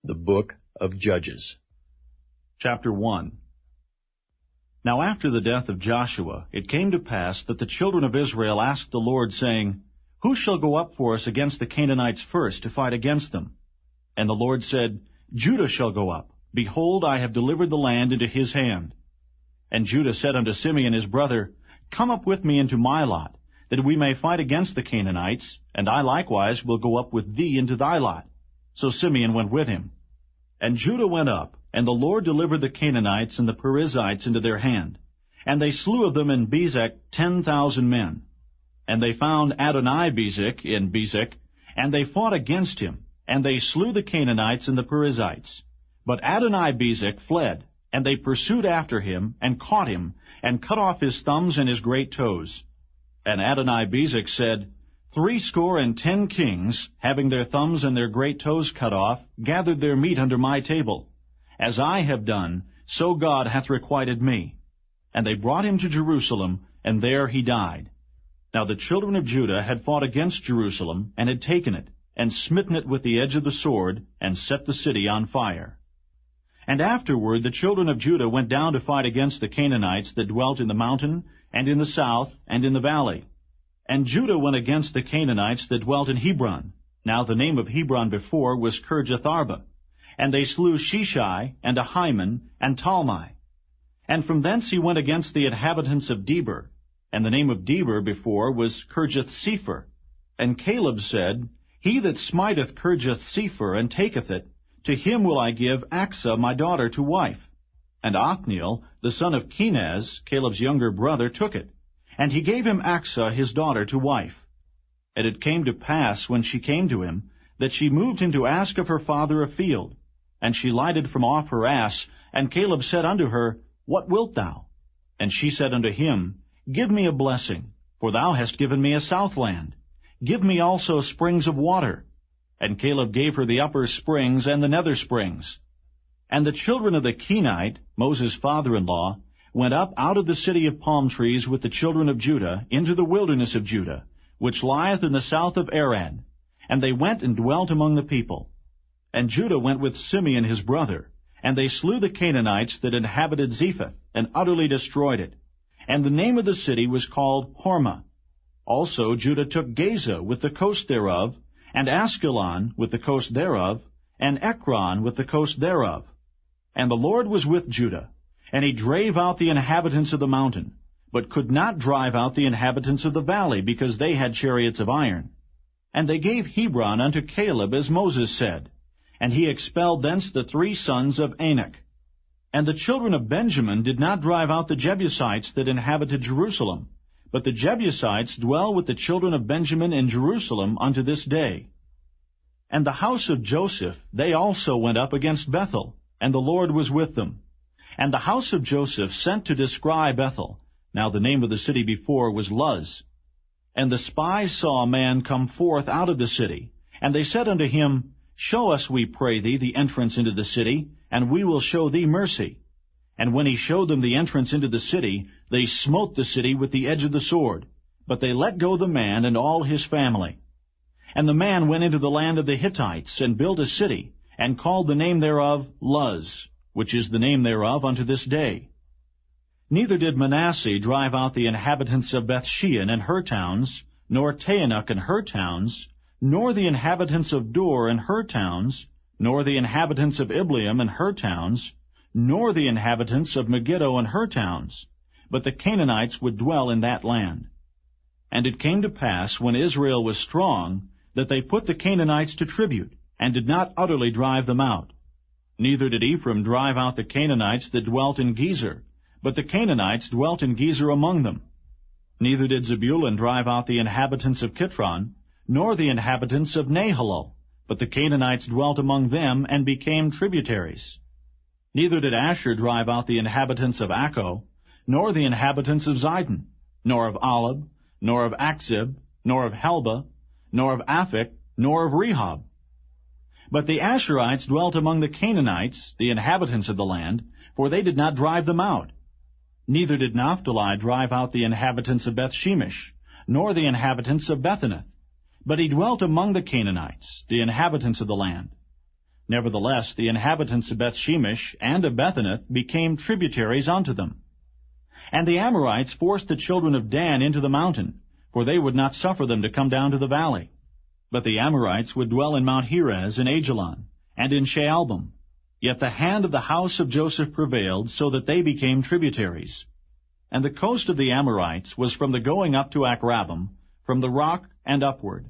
The Book of Judges. Chapter 1. Now after the death of Joshua, it came to pass that the children of Israel asked the Lord, saying, Who shall go up for us against the Canaanites first to fight against them? And the Lord said, Judah shall go up. Behold, I have delivered the land into his hand. And Judah said unto Simeon his brother, Come up with me into my lot, that we may fight against the Canaanites, and I likewise will go up with thee into thy lot. So Simeon went with him. And Judah went up, and the Lord delivered the Canaanites and the Perizzites into their hand. And they slew of them in Bezek 10,000 men. And they found Adoni-Bezek in Bezek, and they fought against him, and they slew the Canaanites and the Perizzites. But Adoni-Bezek fled, and they pursued after him, and caught him, and cut off his thumbs and his great toes. And Adoni-Bezek said, 70 kings, having their thumbs and their great toes cut off, gathered their meat under my table. As I have done, so God hath requited me. And they brought him to Jerusalem, and there he died. Now the children of Judah had fought against Jerusalem, and had taken it, and smitten it with the edge of the sword, and set the city on fire. And afterward the children of Judah went down to fight against the Canaanites that dwelt in the mountain, and in the south, and in the valley. And Judah went against the Canaanites that dwelt in Hebron. Now the name of Hebron before was Kirjatharba. And they slew Sheshai, and Ahiman, and Talmai. And from thence he went against the inhabitants of Debir. And the name of Debir before was Kirjath-sepher. And Caleb said, He that smiteth Kirjath-sepher, and taketh it, to him will I give Achsah my daughter to wife. And Othniel, the son of Kenaz, Caleb's younger brother, took it. And he gave him Achsah his daughter to wife. And it came to pass, when she came to him, that she moved him to ask of her father a field. And she lighted from off her ass, and Caleb said unto her, What wilt thou? And she said unto him, Give me a blessing, for thou hast given me a southland. Give me also springs of water. And Caleb gave her the upper springs and the nether springs. And the children of the Kenite, Moses' father-in-law, went up out of the city of palm trees with the children of Judah into the wilderness of Judah, which lieth in the south of Arad. And they went and dwelt among the people. And Judah went with Simeon his brother, and they slew the Canaanites that inhabited Zephath, and utterly destroyed it. And the name of the city was called Hormah. Also Judah took Gaza with the coast thereof, and Askelon with the coast thereof, and Ekron with the coast thereof. And the Lord was with Judah, and he drave out the inhabitants of the mountain, but could not drive out the inhabitants of the valley, because they had chariots of iron. And they gave Hebron unto Caleb, as Moses said, and he expelled thence the 3 sons of Anak. And the children of Benjamin did not drive out the Jebusites that inhabited Jerusalem, but the Jebusites dwell with the children of Benjamin in Jerusalem unto this day. And the house of Joseph, they also went up against Bethel, and the Lord was with them. And the house of Joseph sent to descry Bethel. Now the name of the city before was Luz. And the spies saw a man come forth out of the city. And they said unto him, Show us, we pray thee, the entrance into the city, and we will show thee mercy. And when he showed them the entrance into the city, they smote the city with the edge of the sword. But they let go the man and all his family. And the man went into the land of the Hittites, and built a city, and called the name thereof Luz, which is the name thereof unto this day. Neither did Manasseh drive out the inhabitants of Bethshean and her towns, nor Taanach and her towns, nor the inhabitants of Dor and her towns, nor the inhabitants of Ibleam and her towns, nor the inhabitants of Megiddo and her towns, but the Canaanites would dwell in that land. And it came to pass, when Israel was strong, that they put the Canaanites to tribute, and did not utterly drive them out. Neither did Ephraim drive out the Canaanites that dwelt in Gezer, but the Canaanites dwelt in Gezer among them. Neither did Zebulun drive out the inhabitants of Kitron, nor the inhabitants of Nahalol, but the Canaanites dwelt among them, and became tributaries. Neither did Asher drive out the inhabitants of Acco, nor the inhabitants of Zidon, nor of Alab, nor of Achzib, nor of Helba, nor of Aphik, nor of Rehob. But the Asherites dwelt among the Canaanites, the inhabitants of the land, for they did not drive them out. Neither did Naphtali drive out the inhabitants of Bethshemesh, nor the inhabitants of Bethanath, but he dwelt among the Canaanites, the inhabitants of the land. Nevertheless, the inhabitants of Bethshemesh and of Bethanath became tributaries unto them. And the Amorites forced the children of Dan into the mountain, for they would not suffer them to come down to the valley. But the Amorites would dwell in Mount Heres and Ajalon, and in Shaalbim. Yet the hand of the house of Joseph prevailed, so that they became tributaries. And the coast of the Amorites was from the going up to Akrabbim, from the rock and upward.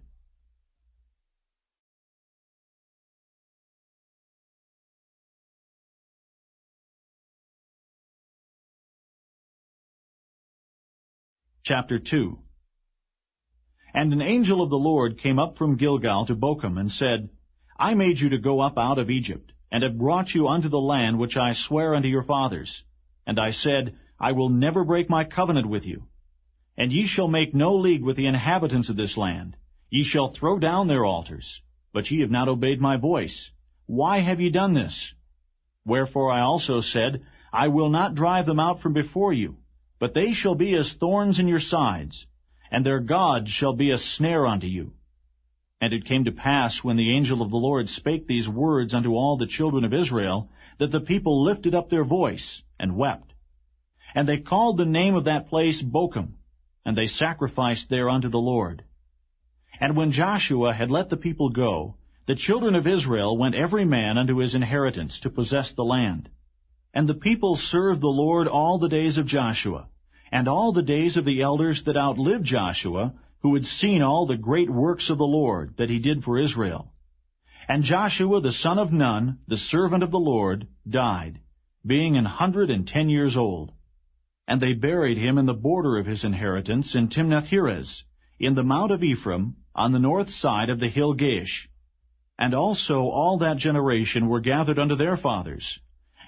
Chapter 2. And an angel of the Lord came up from Gilgal to Bochum, and said, I made you to go up out of Egypt, and have brought you unto the land which I sware unto your fathers. And I said, I will never break my covenant with you. And ye shall make no league with the inhabitants of this land. Ye shall throw down their altars. But ye have not obeyed my voice. Why have ye done this? Wherefore I also said, I will not drive them out from before you, but they shall be as thorns in your sides, and their gods shall be a snare unto you. And it came to pass, when the angel of the Lord spake these words unto all the children of Israel, that the people lifted up their voice, and wept. And they called the name of that place Bochum, and they sacrificed there unto the Lord. And when Joshua had let the people go, the children of Israel went every man unto his inheritance to possess the land. And the people served the Lord all the days of Joshua, and all the days of the elders that outlived Joshua, who had seen all the great works of the Lord that he did for Israel. And Joshua the son of Nun, the servant of the Lord, died, being 110 years old. And they buried him in the border of his inheritance in Timnath-Heres, in the mount of Ephraim, on the north side of the hill Gaish. And also all that generation were gathered unto their fathers.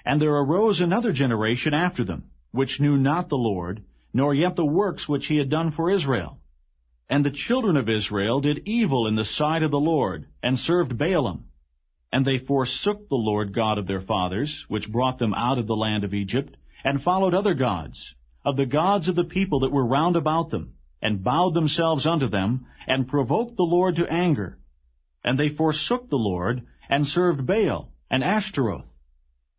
And there arose another generation after them, which knew not the Lord, nor yet the works which he had done for Israel. And the children of Israel did evil in the sight of the Lord, and served Baalim. And they forsook the Lord God of their fathers, which brought them out of the land of Egypt, and followed other gods, of the gods of the people that were round about them, and bowed themselves unto them, and provoked the Lord to anger. And they forsook the Lord, and served Baal and Ashtaroth.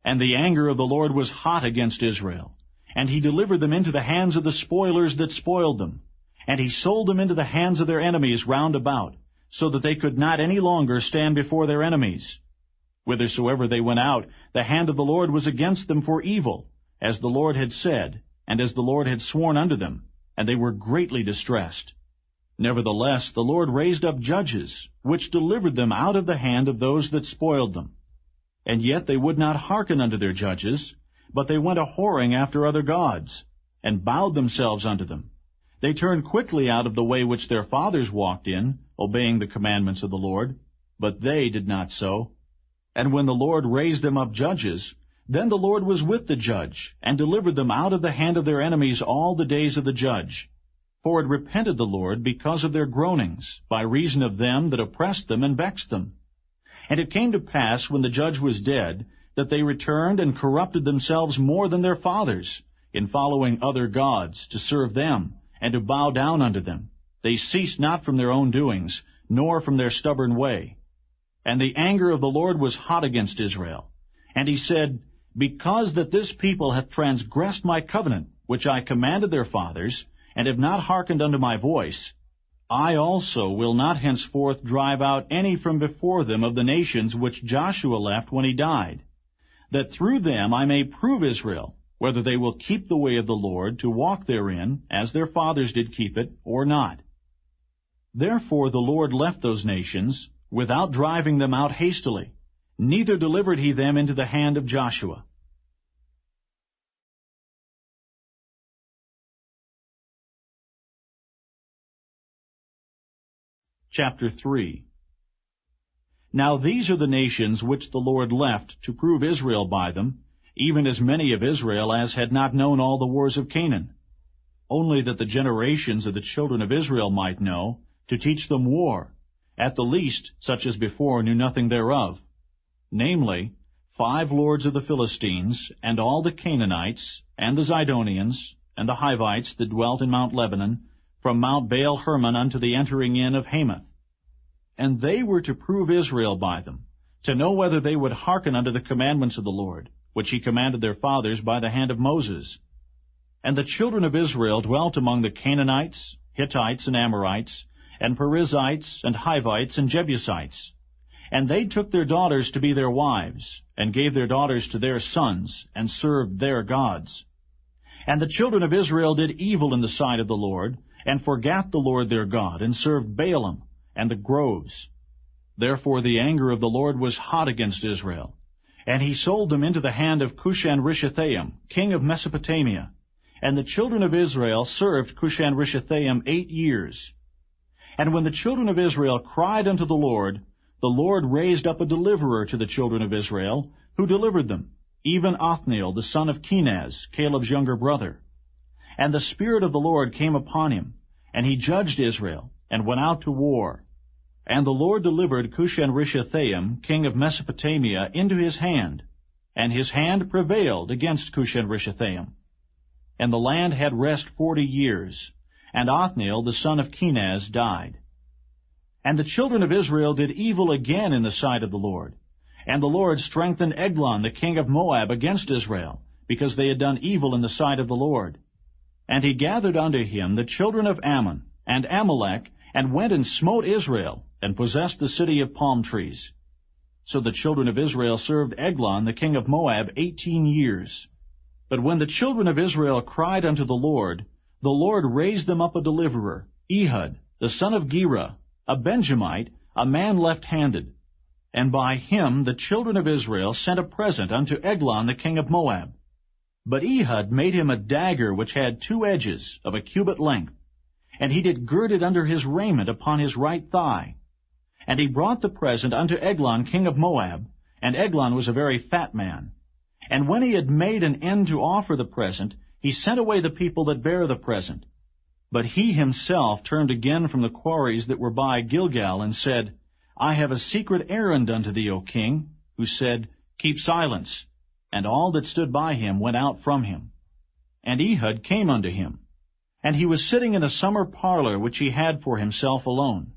And the anger of the Lord was hot against Israel, and he delivered them into the hands of the spoilers that spoiled them. And he sold them into the hands of their enemies round about, so that they could not any longer stand before their enemies. Whithersoever they went out, the hand of the Lord was against them for evil, as the Lord had said, and as the Lord had sworn unto them, and they were greatly distressed. Nevertheless the Lord raised up judges, which delivered them out of the hand of those that spoiled them. And yet they would not hearken unto their judges, but they went a-whoring after other gods, and bowed themselves unto them. They turned quickly out of the way which their fathers walked in, obeying the commandments of the Lord, but they did not so. And when the Lord raised them up judges, then the Lord was with the judge, and delivered them out of the hand of their enemies all the days of the judge. For it repented the Lord because of their groanings, by reason of them that oppressed them and vexed them. And it came to pass, when the judge was dead, that they returned and corrupted themselves more than their fathers, in following other gods, to serve them, and to bow down unto them. They ceased not from their own doings, nor from their stubborn way. And the anger of the Lord was hot against Israel. And he said, Because that this people hath transgressed my covenant, which I commanded their fathers, and have not hearkened unto my voice, I also will not henceforth drive out any from before them of the nations which Joshua left when he died, that through them I may prove Israel, whether they will keep the way of the Lord to walk therein, as their fathers did keep it, or not. Therefore the Lord left those nations, without driving them out hastily, neither delivered he them into the hand of Joshua. Chapter 3. Now these are the nations which the Lord left to prove Israel by them, even as many of Israel as had not known all the wars of Canaan, only that the generations of the children of Israel might know, to teach them war, at the least such as before knew nothing thereof, namely, 5 lords of the Philistines, and all the Canaanites, and the Zidonians, and the Hivites that dwelt in Mount Lebanon, from Mount Baal-Hermon unto the entering in of Hamath. And they were to prove Israel by them, to know whether they would hearken unto the commandments of the Lord, which he commanded their fathers by the hand of Moses. And the children of Israel dwelt among the Canaanites, Hittites, and Amorites, and Perizzites, and Hivites, and Jebusites. And they took their daughters to be their wives, and gave their daughters to their sons, and served their gods. And the children of Israel did evil in the sight of the Lord, and forgat the Lord their God, and served Baalim, and the groves. Therefore the anger of the Lord was hot against Israel, and he sold them into the hand of Cushan-Rishathaim, king of Mesopotamia. And the children of Israel served Cushan-Rishathaim 8 years. And when the children of Israel cried unto the Lord raised up a deliverer to the children of Israel, who delivered them, even Othniel the son of Kenaz, Caleb's younger brother. And the Spirit of the Lord came upon him, and he judged Israel, and went out to war. And the Lord delivered Cushan-Rishathaim, king of Mesopotamia, into his hand, and his hand prevailed against Cushan-Rishathaim. And the land had rest 40 years, and Othniel the son of Kenaz died. And the children of Israel did evil again in the sight of the Lord. And the Lord strengthened Eglon the king of Moab against Israel, because they had done evil in the sight of the Lord. And he gathered unto him the children of Ammon and Amalek, and went and smote Israel, and possessed the city of palm trees. So the children of Israel served Eglon the king of Moab 18 years. But when the children of Israel cried unto the Lord raised them up a deliverer, Ehud, the son of Gera, a Benjamite, a man left-handed. And by him the children of Israel sent a present unto Eglon the king of Moab. But Ehud made him a dagger which had 2 edges, of a cubit length, and he did gird it under his raiment upon his right thigh. And he brought the present unto Eglon king of Moab, and Eglon was a very fat man. And when he had made an end to offer the present, he sent away the people that bare the present. But he himself turned again from the quarries that were by Gilgal, and said, I have a secret errand unto thee, O king. Who said, Keep silence. And all that stood by him went out from him. And Ehud came unto him. And he was sitting in a summer parlor which he had for himself alone.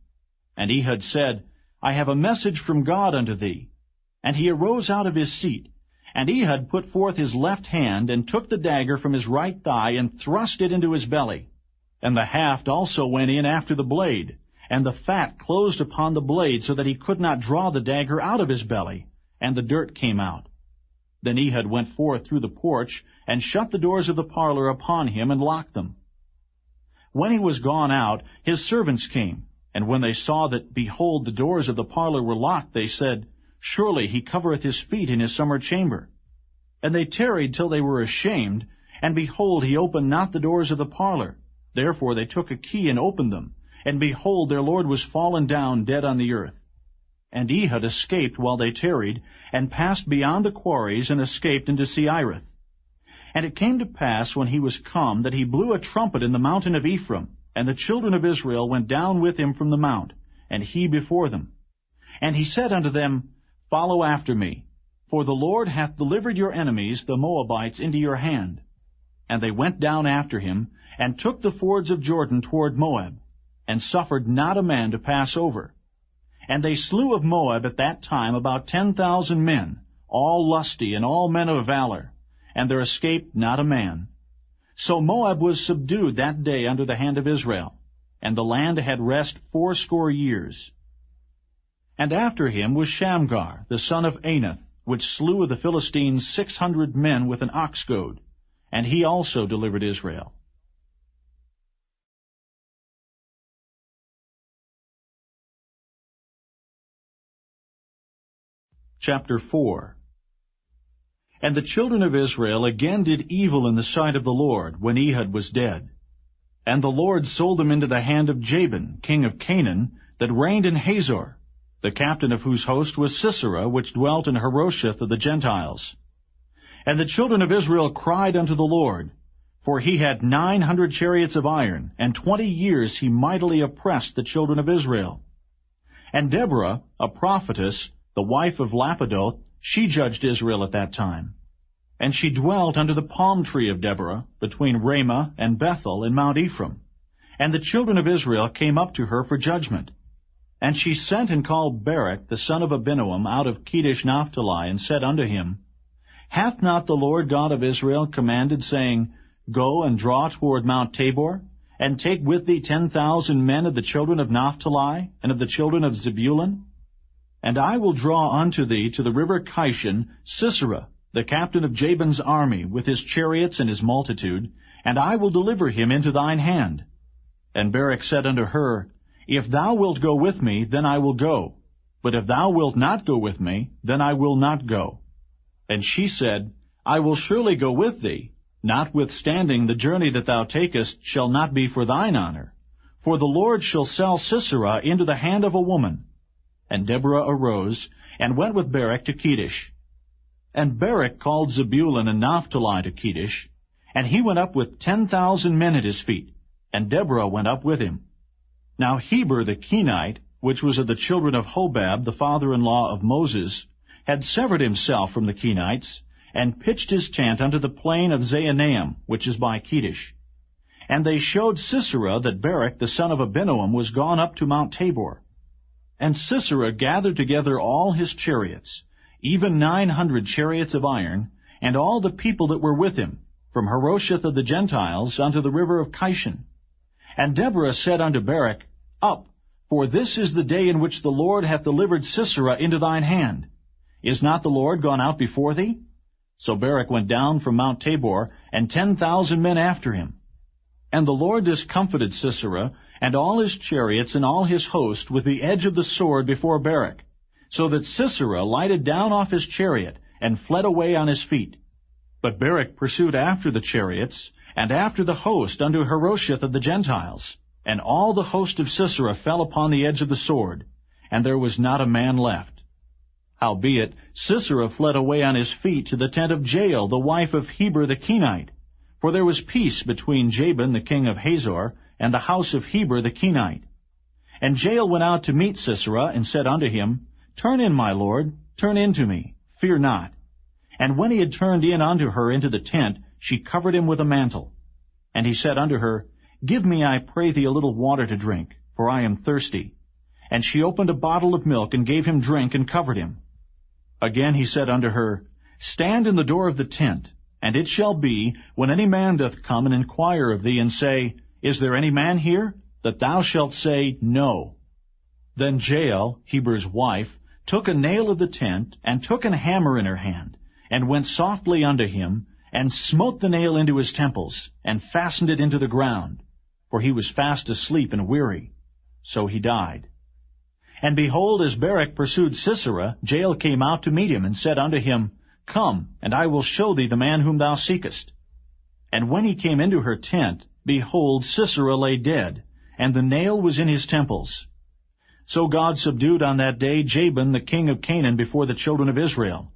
And Ehud said, I have a message from God unto thee. And he arose out of his seat. And Ehud put forth his left hand, and took the dagger from his right thigh, and thrust it into his belly. And the haft also went in after the blade, and the fat closed upon the blade, so that he could not draw the dagger out of his belly, and the dirt came out. Then Ehud went forth through the porch, and shut the doors of the parlor upon him, and locked them. When he was gone out, his servants came, and when they saw that, behold, the doors of the parlor were locked, they said, Surely he covereth his feet in his summer chamber. And they tarried till they were ashamed, and behold, he opened not the doors of the parlor. Therefore they took a key and opened them, and behold, their lord was fallen down dead on the earth. And Ehud escaped while they tarried, and passed beyond the quarries, and escaped into Seirith. And it came to pass, when he was come, that he blew a trumpet in the mountain of Ephraim, and the children of Israel went down with him from the mount, and he before them. And he said unto them, Follow after me, for the Lord hath delivered your enemies, the Moabites, into your hand. And they went down after him, and took the fords of Jordan toward Moab, and suffered not a man to pass over. And they slew of Moab at that time about 10,000 men, all lusty, and all men of valor, and there escaped not a man. So Moab was subdued that day under the hand of Israel, and the land had rest 80 years. And after him was Shamgar, the son of Anath, which slew of the Philistines 600 men with an ox goad, and he also delivered Israel. Chapter 4. And the children of Israel again did evil in the sight of the Lord, when Ehud was dead. And the Lord sold them into the hand of Jabin, king of Canaan, that reigned in Hazor, the captain of whose host was Sisera, which dwelt in Harosheth of the Gentiles. And the children of Israel cried unto the Lord, for he had 900 chariots of iron, and 20 years he mightily oppressed the children of Israel. And Deborah, a prophetess, the wife of Lapidoth, she judged Israel at that time. And she dwelt under the palm tree of Deborah, between Ramah and Bethel in Mount Ephraim. And the children of Israel came up to her for judgment. And she sent and called Barak the son of Abinoam out of Kedesh Naphtali, and said unto him, Hath not the Lord God of Israel commanded, saying, Go and draw toward Mount Tabor, and take with thee 10,000 men of the children of Naphtali, and of the children of Zebulun? And I will draw unto thee to the river Kishon Sisera, the captain of Jabin's army, with his chariots and his multitude, and I will deliver him into thine hand. And Barak said unto her, If thou wilt go with me, then I will go. But if thou wilt not go with me, then I will not go. And she said, I will surely go with thee, notwithstanding the journey that thou takest shall not be for thine honor. For the Lord shall sell Sisera into the hand of a woman. And Deborah arose, and went with Barak to Kedesh. And Barak called Zebulun and Naphtali to Kedesh, and he went up with 10,000 men at his feet, and Deborah went up with him. Now Heber the Kenite, which was of the children of Hobab, the father-in-law of Moses, had severed himself from the Kenites, and pitched his tent unto the plain of Zaanaim, which is by Kedesh. And they showed Sisera that Barak the son of Abinoam was gone up to Mount Tabor. And Sisera gathered together all his chariots, even 900 chariots of iron, and all the people that were with him, from Harosheth of the Gentiles unto the river of Kishon. And Deborah said unto Barak, Up, for this is the day in which the Lord hath delivered Sisera into thine hand. Is not the Lord gone out before thee? So Barak went down from Mount Tabor, and 10,000 men after him. And the Lord discomfited Sisera, and all his chariots and all his host with the edge of the sword before Barak, so that Sisera lighted down off his chariot, and fled away on his feet. But Barak pursued after the chariots, and after the host unto Harosheth of the Gentiles. And all the host of Sisera fell upon the edge of the sword, and there was not a man left. Howbeit Sisera fled away on his feet to the tent of Jael, the wife of Heber the Kenite. For there was peace between Jabin the king of Hazor, and the house of Heber the Kenite. And Jael went out to meet Sisera, and said unto him, Turn in, my lord, turn in to me, fear not. And when he had turned in unto her into the tent, she covered him with a mantle. And he said unto her, Give me, I pray thee, a little water to drink, for I am thirsty. And she opened a bottle of milk, and gave him drink, and covered him. Again he said unto her, Stand in the door of the tent, and it shall be, when any man doth come and inquire of thee, and say, Is there any man here? That thou shalt say, No. Then Jael, Heber's wife, took a nail of the tent, and took an hammer in her hand, and went softly unto him, and smote the nail into his temples, and fastened it into the ground. For he was fast asleep and weary. So he died. And behold, as Barak pursued Sisera, Jael came out to meet him, and said unto him, Come, and I will show thee the man whom thou seekest. And when he came into her tent, behold, Sisera lay dead, and the nail was in his temples. So God subdued on that day Jabin the king of Canaan before the children of Israel.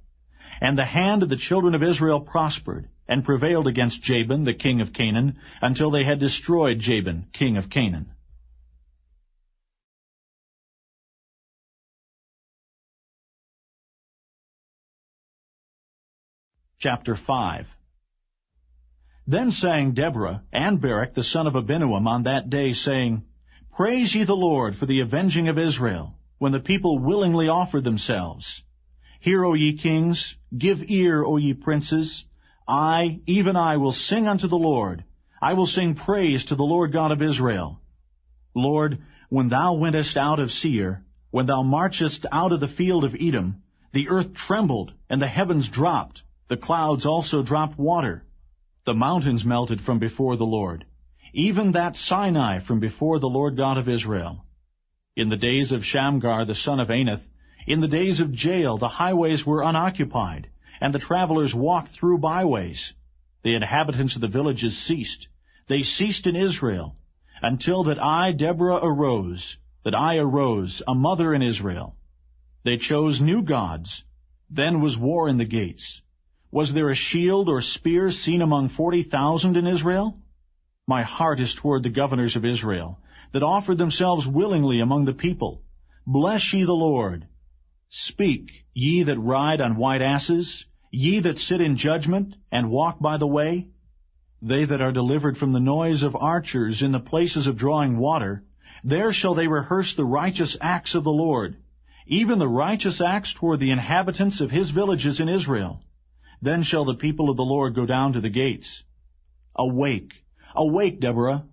And the hand of the children of Israel prospered, and prevailed against Jabin the king of Canaan, until they had destroyed Jabin king of Canaan. Chapter 5. Then sang Deborah and Barak the son of Abinoam on that day, saying, Praise ye the Lord for the avenging of Israel, when the people willingly offered themselves. Hear, O ye kings, give ear, O ye princes. I, even I, will sing unto the Lord. I will sing praise to the Lord God of Israel. Lord, when thou wentest out of Seir, when thou marchest out of the field of Edom, the earth trembled, and the heavens dropped. The clouds also dropped water. The mountains melted from before the Lord, even that Sinai from before the Lord God of Israel. In the days of Shamgar the son of Anath, in the days of Jael, the highways were unoccupied, and the travelers walked through byways. The inhabitants of the villages ceased. They ceased in Israel, until that I, Deborah, arose, a mother in Israel. They chose new gods. Then was war in the gates. Was there a shield or spear seen among 40,000 in Israel? My heart is toward the governors of Israel, that offered themselves willingly among the people. Bless ye the Lord. Speak, ye that ride on white asses, ye that sit in judgment, and walk by the way. They that are delivered from the noise of archers in the places of drawing water, There shall they rehearse the righteous acts of the Lord, even the righteous acts toward the inhabitants of his villages in Israel. Then shall the people of the Lord go down to the gates. Awake, awake, Deborah.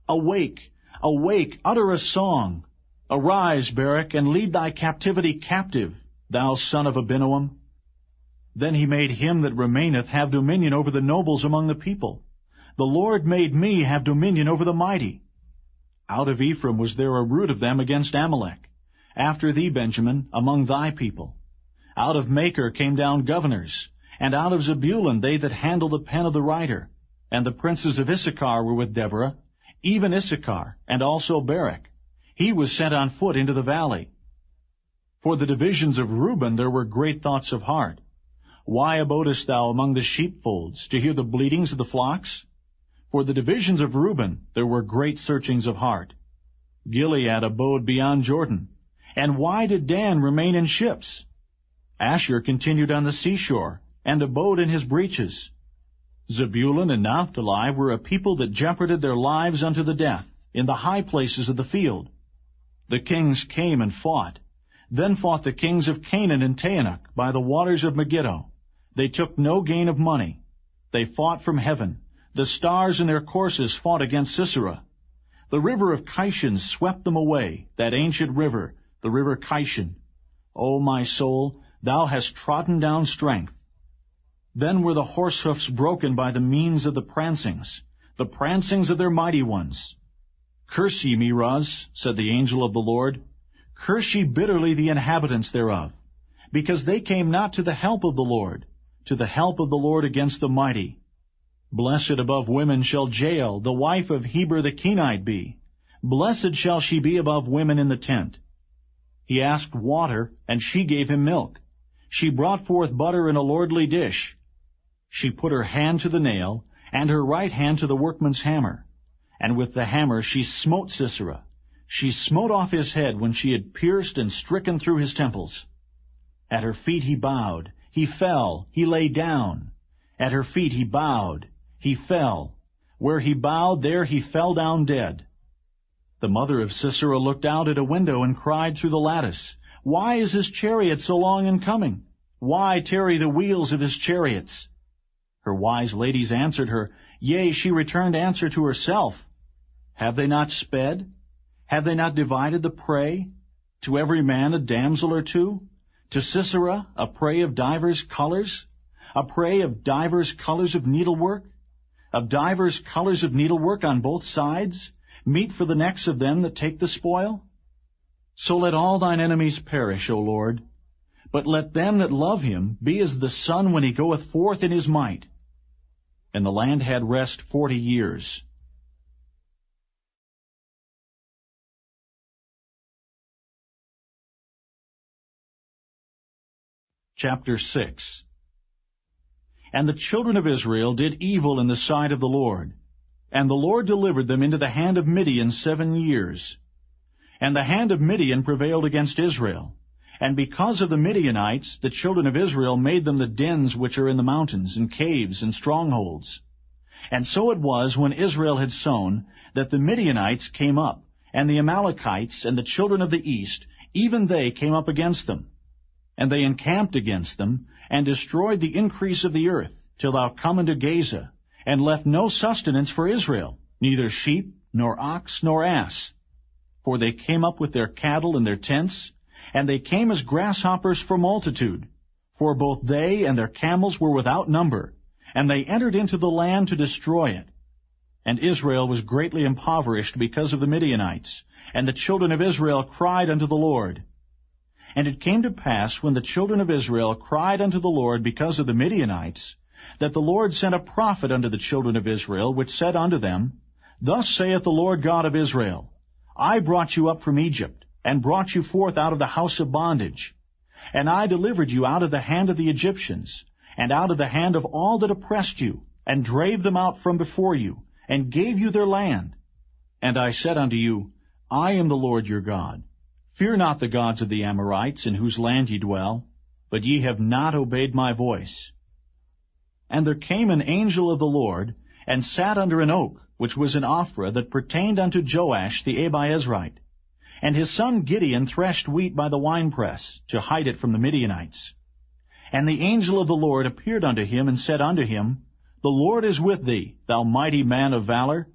Awake, awake, utter a song. Arise, Barak, and lead thy captivity captive, thou son of Abinoam. Then he made him that remaineth have dominion over the nobles among the people. The Lord made me have dominion over the mighty. Out of Ephraim was there a root of them against Amalek. After thee, Benjamin, among thy people. Out of Machir came down governors, and out of Zebulun they that handle the pen of the writer. And the princes of Issachar were with Deborah, even Issachar, and also Barak. He was sent on foot into the valley. For the divisions of Reuben there were great thoughts of heart. Why abodest thou among the sheepfolds, to hear the bleatings of the flocks? For the divisions of Reuben there were great searchings of heart. Gilead abode beyond Jordan. And why did Dan remain in ships? Asher continued on the seashore, and abode in his breaches. Zebulun and Naphtali were a people that jeoparded their lives unto the death, in the high places of the field. The kings came and fought. Then fought the kings of Canaan and Taanach by the waters of Megiddo. They took no gain of money. They fought from heaven. The stars in their courses fought against Sisera. The river of Kishon swept them away, that ancient river, the river Kishon. O my soul, thou hast trodden down strength. Then were the horse hoofs broken by the means of the prancings of their mighty ones. Curse ye Meroz, said the angel of the Lord. Curse ye bitterly the inhabitants thereof, because they came not to the help of the Lord against the mighty. Blessed above women shall Jael, the wife of Heber the Kenite, be. Blessed shall she be above women in the tent. He asked water, and she gave him milk. She brought forth butter in a lordly dish. She put her hand to the nail, and her right hand to the workman's hammer. And with the hammer she smote Sisera. She smote off his head when she had pierced and stricken through his temples. At her feet he bowed. He fell. He lay down. At her feet he bowed. He fell. Where he bowed, there he fell down dead. The mother of Sisera looked out at a window and cried through the lattice, Why is his chariot so long in coming? Why tarry the wheels of his chariots? Her wise ladies answered her, Yea, she returned answer to herself. Have they not sped? Have they not divided the prey? To every man a damsel or two? To Sisera a prey of divers colors? A prey of divers colors of needlework? Of divers colors of needlework on both sides? Meat for the necks of them that take the spoil? So let all thine enemies perish, O Lord. But let them that love him be as the sun when he goeth forth in his might. And the land had rest 40 years. Chapter 6. And the children of Israel did evil in the sight of the Lord. And the Lord delivered them into the hand of Midian 7 years. And the hand of Midian prevailed against Israel. And because of the Midianites, the children of Israel made them the dens which are in the mountains, and caves, and strongholds. And so it was, when Israel had sown, that the Midianites came up, and the Amalekites, and the children of the east, even they came up against them. And they encamped against them, and destroyed the increase of the earth, till thou come unto Gaza, and left no sustenance for Israel, neither sheep, nor ox, nor ass. For they came up with their cattle and their tents, and they came as grasshoppers for multitude. For both they and their camels were without number, and they entered into the land to destroy it. And Israel was greatly impoverished because of the Midianites, and the children of Israel cried unto the Lord. And it came to pass, when the children of Israel cried unto the Lord because of the Midianites, that the Lord sent a prophet unto the children of Israel, which said unto them, Thus saith the Lord God of Israel, I brought you up from Egypt, and brought you forth out of the house of bondage. And I delivered you out of the hand of the Egyptians, and out of the hand of all that oppressed you, and drave them out from before you, and gave you their land. And I said unto you, I am the Lord your God. Fear not the gods of the Amorites, in whose land ye dwell, but ye have not obeyed my voice. And there came an angel of the Lord, and sat under an oak, which was in Ophrah, that pertained unto Joash the Abiezrite, And his son Gideon threshed wheat by the winepress, to hide it from the Midianites. And the angel of the Lord appeared unto him, and said unto him, The Lord is with thee, thou mighty man of valor.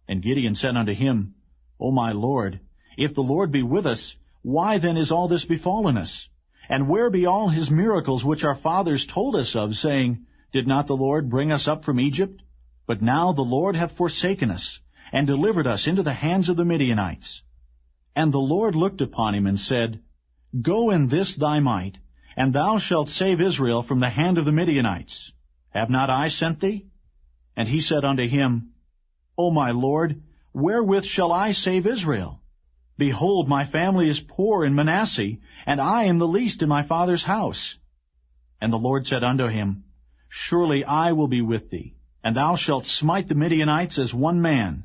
And Gideon said unto him, O my Lord, if the Lord be with us, why then is all this befallen us? And where be all his miracles which our fathers told us of, saying, Did not the Lord bring us up from Egypt? But now the Lord hath forsaken us, and delivered us into the hands of the Midianites. And the Lord looked upon him, and said, Go in this thy might, and thou shalt save Israel from the hand of the Midianites. Have not I sent thee? And he said unto him, O my Lord, wherewith shall I save Israel? Behold, my family is poor in Manasseh, and I am the least in my father's house. And the Lord said unto him, Surely I will be with thee, and thou shalt smite the Midianites as one man.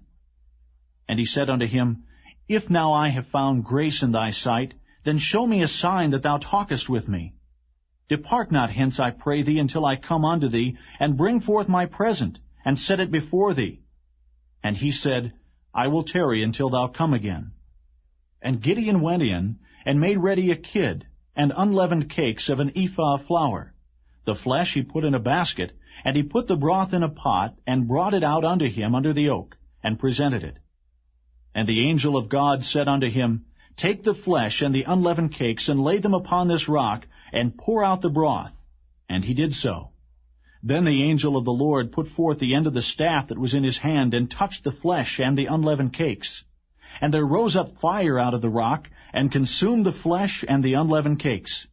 And he said unto him, If now I have found grace in thy sight, then show me a sign that thou talkest with me. Depart not hence, I pray thee, until I come unto thee, and bring forth my present, and set it before thee. And he said, I will tarry until thou come again. And Gideon went in, and made ready a kid, and unleavened cakes of an ephah of flour. The flesh he put in a basket, and he put the broth in a pot, and brought it out unto him under the oak, and presented it. And the angel of God said unto him, Take the flesh and the unleavened cakes, and lay them upon this rock, and pour out the broth. And he did so. Then the angel of the Lord put forth the end of the staff that was in his hand, and touched the flesh and the unleavened cakes. And there rose up fire out of the rock, and consumed the flesh and the unleavened cakes.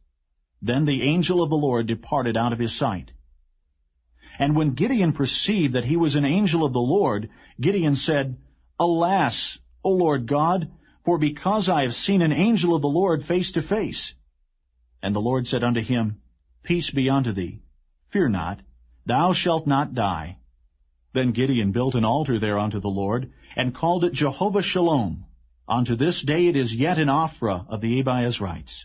Then the angel of the Lord departed out of his sight. And when Gideon perceived that he was an angel of the Lord, Gideon said, Alas, O Lord God, for because I have seen an angel of the Lord face to face. And the Lord said unto him, Peace be unto thee. Fear not, thou shalt not die. Then Gideon built an altar there unto the Lord, and called it Jehovah Shalom. Unto this day it is yet in Ophrah of the Abiezrites.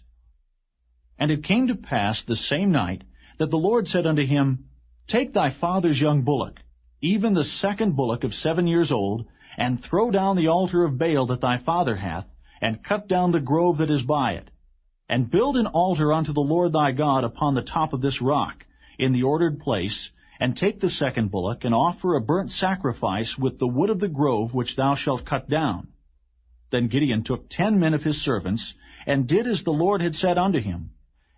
And it came to pass the same night that the Lord said unto him, Take thy father's young bullock, even the second bullock of 7 years old, and throw down the altar of Baal that thy father hath, and cut down the grove that is by it. And build an altar unto the Lord thy God upon the top of this rock, in the ordered place, and take the second bullock, and offer a burnt sacrifice with the wood of the grove which thou shalt cut down. Then Gideon took 10 men of his servants, and did as the Lord had said unto him.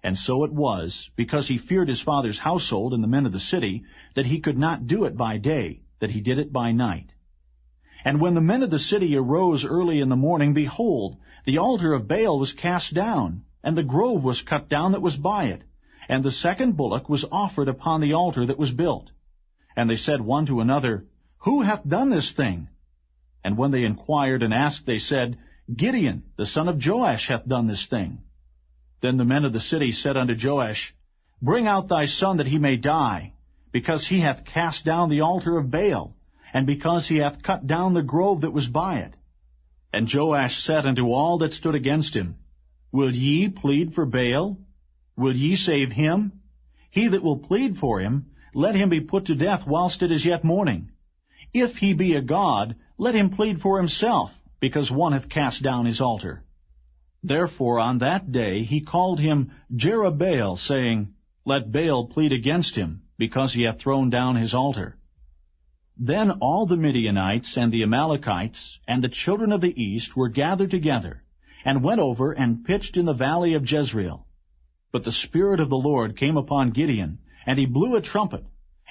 And so it was, because he feared his father's household and the men of the city, that he could not do it by day, that he did it by night. And when the men of the city arose early in the morning, behold, the altar of Baal was cast down, and the grove was cut down that was by it, and the second bullock was offered upon the altar that was built. And they said one to another, Who hath done this thing? And when they inquired and asked, they said, Gideon, the son of Joash, hath done this thing. Then the men of the city said unto Joash, Bring out thy son that he may die, because he hath cast down the altar of Baal, and because he hath cut down the grove that was by it. And Joash said unto all that stood against him, Will ye plead for Baal? Will ye save him? He that will plead for him, let him be put to death whilst it is yet morning. If he be a god, let him plead for himself, because one hath cast down his altar. Therefore on that day he called him Jerubbaal, saying, Let Baal plead against him, because he hath thrown down his altar. Then all the Midianites and the Amalekites and the children of the east were gathered together, and went over and pitched in the valley of Jezreel. But the Spirit of the Lord came upon Gideon, and he blew a trumpet,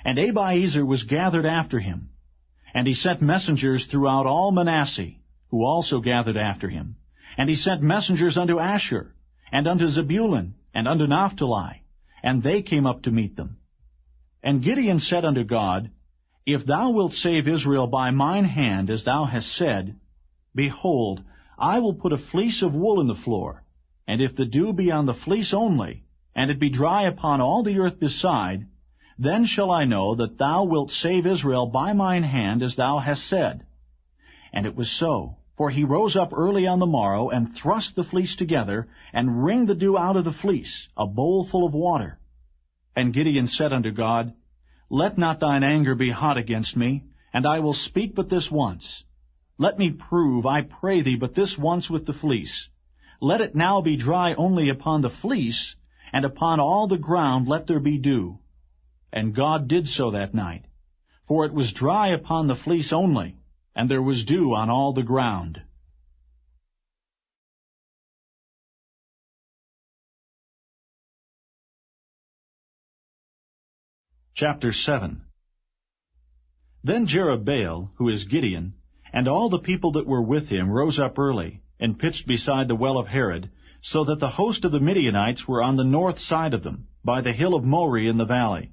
and Abiezer was gathered after him. And he sent messengers throughout all Manasseh, who also gathered after him. And he sent messengers unto Asher, and unto Zebulun, and unto Naphtali, and they came up to meet them. And Gideon said unto God, If thou wilt save Israel by mine hand, as thou hast said, behold, I will put a fleece of wool in the floor, and if the dew be on the fleece only, and it be dry upon all the earth beside, then shall I know that thou wilt save Israel by mine hand, as thou hast said. And it was so, for he rose up early on the morrow, and thrust the fleece together, and wringed the dew out of the fleece, a bowl full of water. And Gideon said unto God, Let not thine anger be hot against me, and I will speak but this once. Let me prove, I pray thee, but this once with the fleece. Let it now be dry only upon the fleece, and upon all the ground let there be dew. And God did so that night. For it was dry upon the fleece only, and there was dew on all the ground. Chapter 7. Then Jerubbaal, who is Gideon, and all the people that were with him rose up early, and pitched beside the well of Harod, so that the host of the Midianites were on the north side of them, by the hill of Moreh in the valley.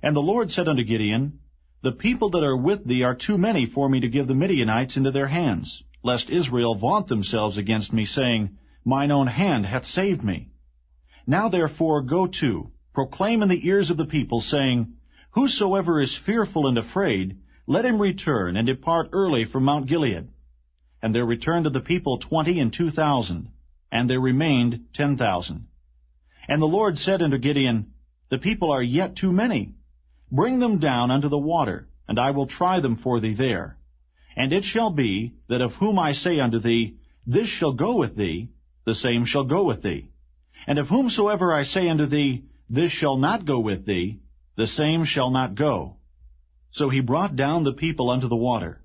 And the Lord said unto Gideon, The people that are with thee are too many for me to give the Midianites into their hands, lest Israel vaunt themselves against me, saying, Mine own hand hath saved me. Now therefore go to, proclaim in the ears of the people, saying, Whosoever is fearful and afraid, let him return and depart early from Mount Gilead. And there returned to the people 22,000, and there remained 10,000. And the Lord said unto Gideon, The people are yet too many. Bring them down unto the water, and I will try them for thee there. And it shall be, that of whom I say unto thee, This shall go with thee, the same shall go with thee. And of whomsoever I say unto thee, This shall not go with thee, the same shall not go. So he brought down the people unto the water.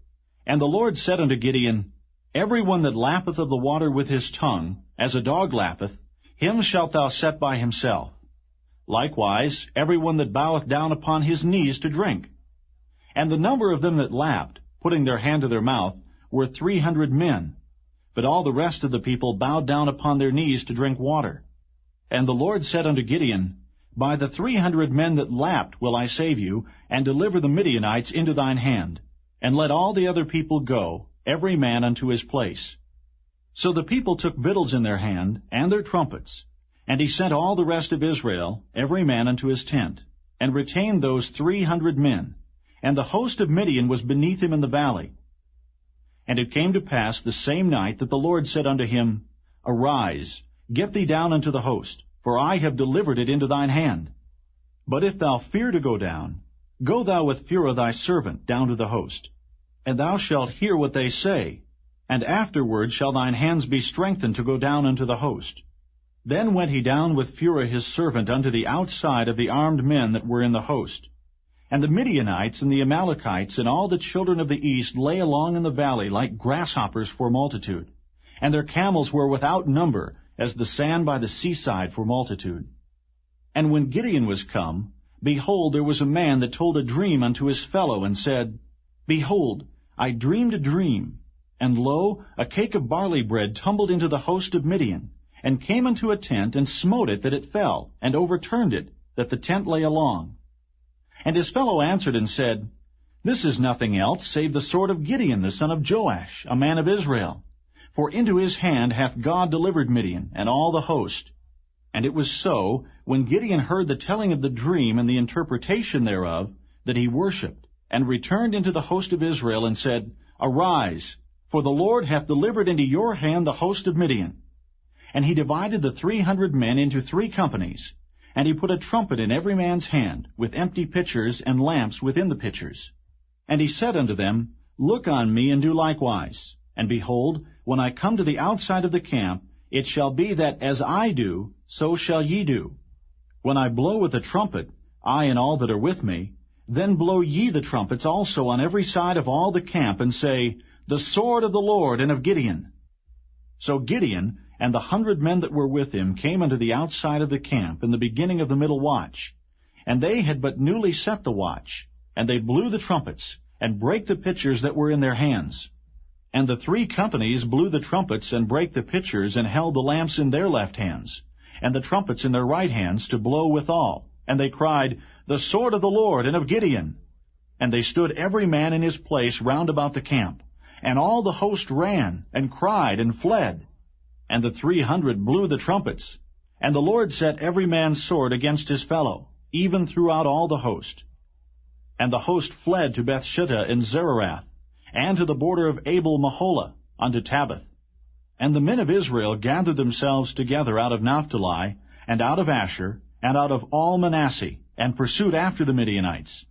And the Lord said unto Gideon, Every one that lappeth of the water with his tongue, as a dog lappeth, him shalt thou set by himself. Likewise, every one that boweth down upon his knees to drink. And the number of them that lapped, putting their hand to their mouth, were 300 men. But all the rest of the people bowed down upon their knees to drink water. And the Lord said unto Gideon, By the 300 men that lapped will I save you, and deliver the Midianites into thine hand. And let all the other people go, every man unto his place. So the people took victuals in their hand, and their trumpets. And he sent all the rest of Israel, every man unto his tent, and retained those 300 men. And the host of Midian was beneath him in the valley. And it came to pass the same night that the Lord said unto him, Arise, get thee down unto the host, for I have delivered it into thine hand. But if thou fear to go down, go thou with Phurah thy servant down to the host. And thou shalt hear what they say, and afterward shall thine hands be strengthened to go down unto the host. Then went he down with Phurah his servant unto the outside of the armed men that were in the host. And the Midianites and the Amalekites and all the children of the east lay along in the valley like grasshoppers for multitude. And their camels were without number, as the sand by the seaside for multitude. And when Gideon was come, behold, there was a man that told a dream unto his fellow, and said, Behold, I dreamed a dream, and lo, a cake of barley bread tumbled into the host of Midian, and came unto a tent, and smote it that it fell, and overturned it, that the tent lay along. And his fellow answered and said, This is nothing else save the sword of Gideon the son of Joash, a man of Israel. For into his hand hath God delivered Midian, and all the host. And it was so, when Gideon heard the telling of the dream and the interpretation thereof, that he worshipped, and returned into the host of Israel, and said, Arise, for the Lord hath delivered into your hand the host of Midian. And he divided the 300 men into 3 companies, and he put a trumpet in every man's hand, with empty pitchers and lamps within the pitchers. And he said unto them, Look on me, and do likewise. And behold, when I come to the outside of the camp, it shall be that as I do, so shall ye do. When I blow with the trumpet, I and all that are with me, then blow ye the trumpets also on every side of all the camp, and say, The sword of the Lord and of Gideon. So Gideon and the 100 men that were with him came unto the outside of the camp in the beginning of the middle watch. And they had but newly set the watch, and they blew the trumpets, and brake the pitchers that were in their hands. And the 3 companies blew the trumpets, and brake the pitchers, and held the lamps in their left hands, and the trumpets in their right hands, to blow withal. And they cried, The sword of the Lord and of Gideon. And they stood every man in his place round about the camp. And all the host ran, and cried, and fled. And the 300 blew the trumpets. And the Lord set every man's sword against his fellow, even throughout all the host. And the host fled to Bethshittah and Zererath, and to the border of Abel-Meholah, unto Tabbath. And the men of Israel gathered themselves together out of Naphtali, and out of Asher, and out of all Manasseh, and pursued after the Midianites.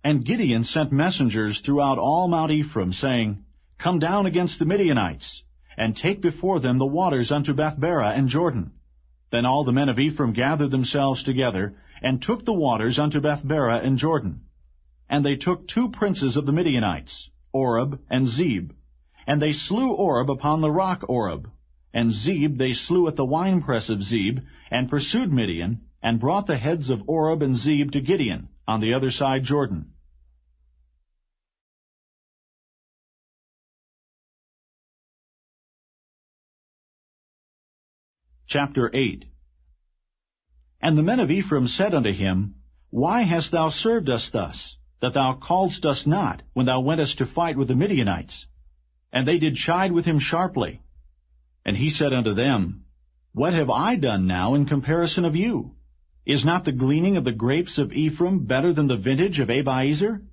And Gideon sent messengers throughout all Mount Ephraim, saying, come down against the Midianites, and take before them the waters unto Bethbara and Jordan. Then all the men of Ephraim gathered themselves together, and took the waters unto Bethbara and Jordan. And they took 2 princes of the Midianites, Oreb and Zeb. And they slew Oreb upon the rock Oreb. And Zeb they slew at the winepress of Zeb, and pursued Midian, and brought the heads of Oreb and Zeb to Gideon, on the other side Jordan. Chapter 8. And the men of Ephraim said unto him, Why hast thou served us thus, that thou calledst us not, when thou wentest to fight with the Midianites? And they did chide with him sharply. And he said unto them, What have I done now in comparison of you? Is not the gleaning of the grapes of Ephraim better than the vintage of Abiezer?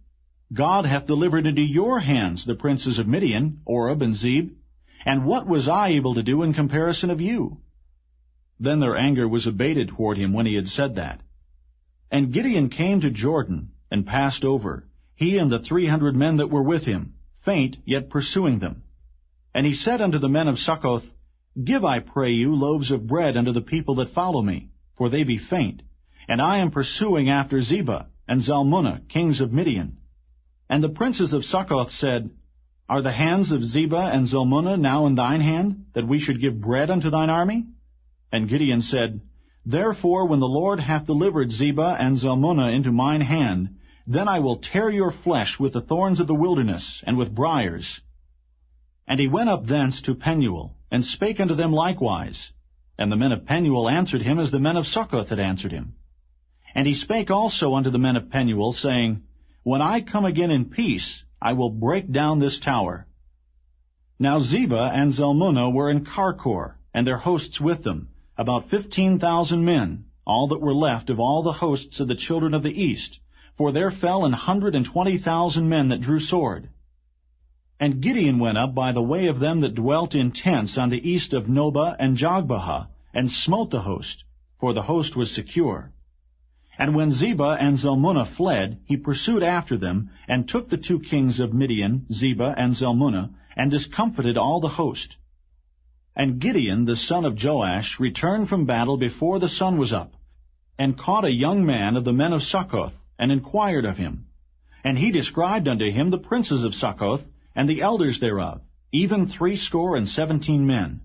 God hath delivered into your hands the princes of Midian, Oreb and Zeb. And what was I able to do in comparison of you? Then their anger was abated toward him when he had said that. And Gideon came to Jordan, and passed over, he and the 300 men that were with him, faint, yet pursuing them. And he said unto the men of Succoth, Give, I pray you, loaves of bread unto the people that follow me, for they be faint, and I am pursuing after Zebah and Zalmunna, kings of Midian. And the princes of Succoth said, Are the hands of Zebah and Zalmunna now in thine hand, that we should give bread unto thine army? And Gideon said, Therefore, when the Lord hath delivered Zebah and Zalmunna into mine hand, then I will tear your flesh with the thorns of the wilderness, and with briars. And he went up thence to Penuel, and spake unto them likewise. And the men of Penuel answered him as the men of Succoth had answered him. And he spake also unto the men of Penuel, saying, When I come again in peace, I will break down this tower. Now Zebah and Zalmunna were in Karkor, and their hosts with them, about 15,000 men, all that were left of all the hosts of the children of the east, for there fell 120,000 men that drew sword. And Gideon went up by the way of them that dwelt in tents on the east of Nobah and Jogbehah, and smote the host, for the host was secure. And when Zebah and Zalmunna fled, he pursued after them, and took the 2 kings of Midian, Zebah and Zalmunna, and discomfited all the host. And Gideon the son of Joash returned from battle before the sun was up, and caught a young man of the men of Succoth, and inquired of him. And he described unto him the princes of Succoth, and the elders thereof, even 70 men.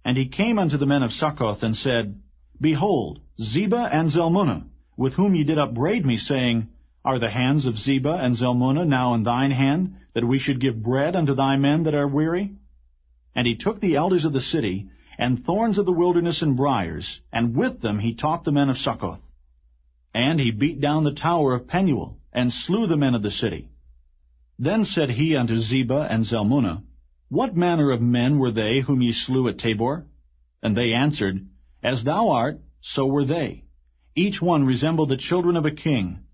And he came unto the men of Succoth, and said, Behold, Zebah and Zalmunna, with whom ye did upbraid me, saying, Are the hands of Zebah and Zalmunna now in thine hand, that we should give bread unto thy men that are weary? And he took the elders of the city, and thorns of the wilderness and briars, and with them he taught the men of Succoth. And he beat down the tower of Penuel, and slew the men of the city. Then said he unto Zebah and Zalmunna, What manner of men were they whom ye slew at Tabor? And they answered, As thou art, so were they. Each one resembled the children of a king.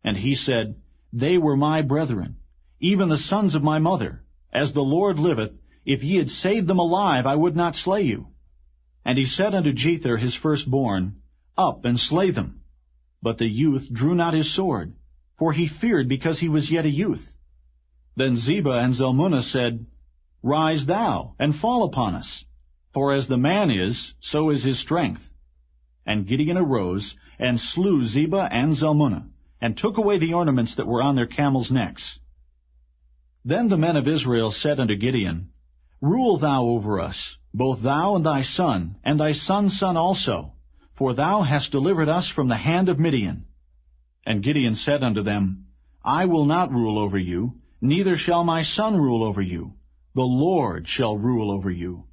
And he said, They were my brethren, even the sons of my mother. As the Lord liveth, if ye had saved them alive, I would not slay you. And he said unto Jether his firstborn, Up and slay them. But the youth drew not his sword, for he feared because he was yet a youth. Then Zebah and Zalmunna said, Rise thou, and fall upon us, for as the man is, so is his strength. And Gideon arose, and slew Zebah and Zalmunna, and took away the ornaments that were on their camels' necks. Then the men of Israel said unto Gideon, Rule thou over us, both thou and thy son's son also, for thou hast delivered us from the hand of Midian. And Gideon said unto them, I will not rule over you, neither shall my son rule over you. The Lord shall rule over you.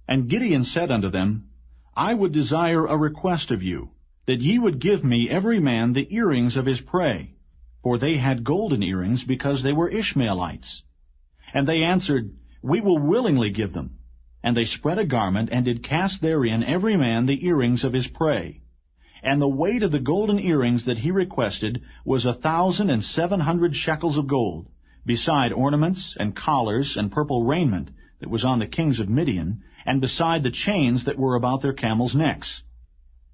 And Gideon said unto them, I would desire a request of you, that ye would give me every man the earrings of his prey, for they had golden earrings, because they were Ishmaelites. And they answered, We will willingly give them. And they spread a garment, and did cast therein every man the earrings of his prey. And the weight of the golden earrings that he requested was 1,700 shekels of gold, beside ornaments and collars and purple raiment that was on the kings of Midian, and beside the chains that were about their camels' necks.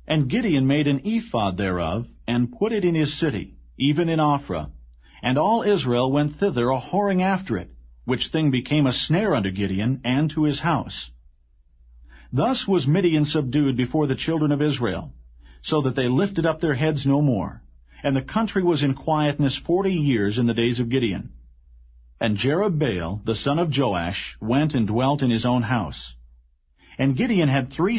And Gideon made an ephod thereof, and put it in his city, even in Ophrah. And all Israel went thither a whoring after it, which thing became a snare unto Gideon and to his house. Thus was Midian subdued before the children of Israel, so that they lifted up their heads no more, and the country was in quietness 40 years in the days of Gideon. And Jerubbaal, the son of Joash, went and dwelt in his own house. And Gideon had 70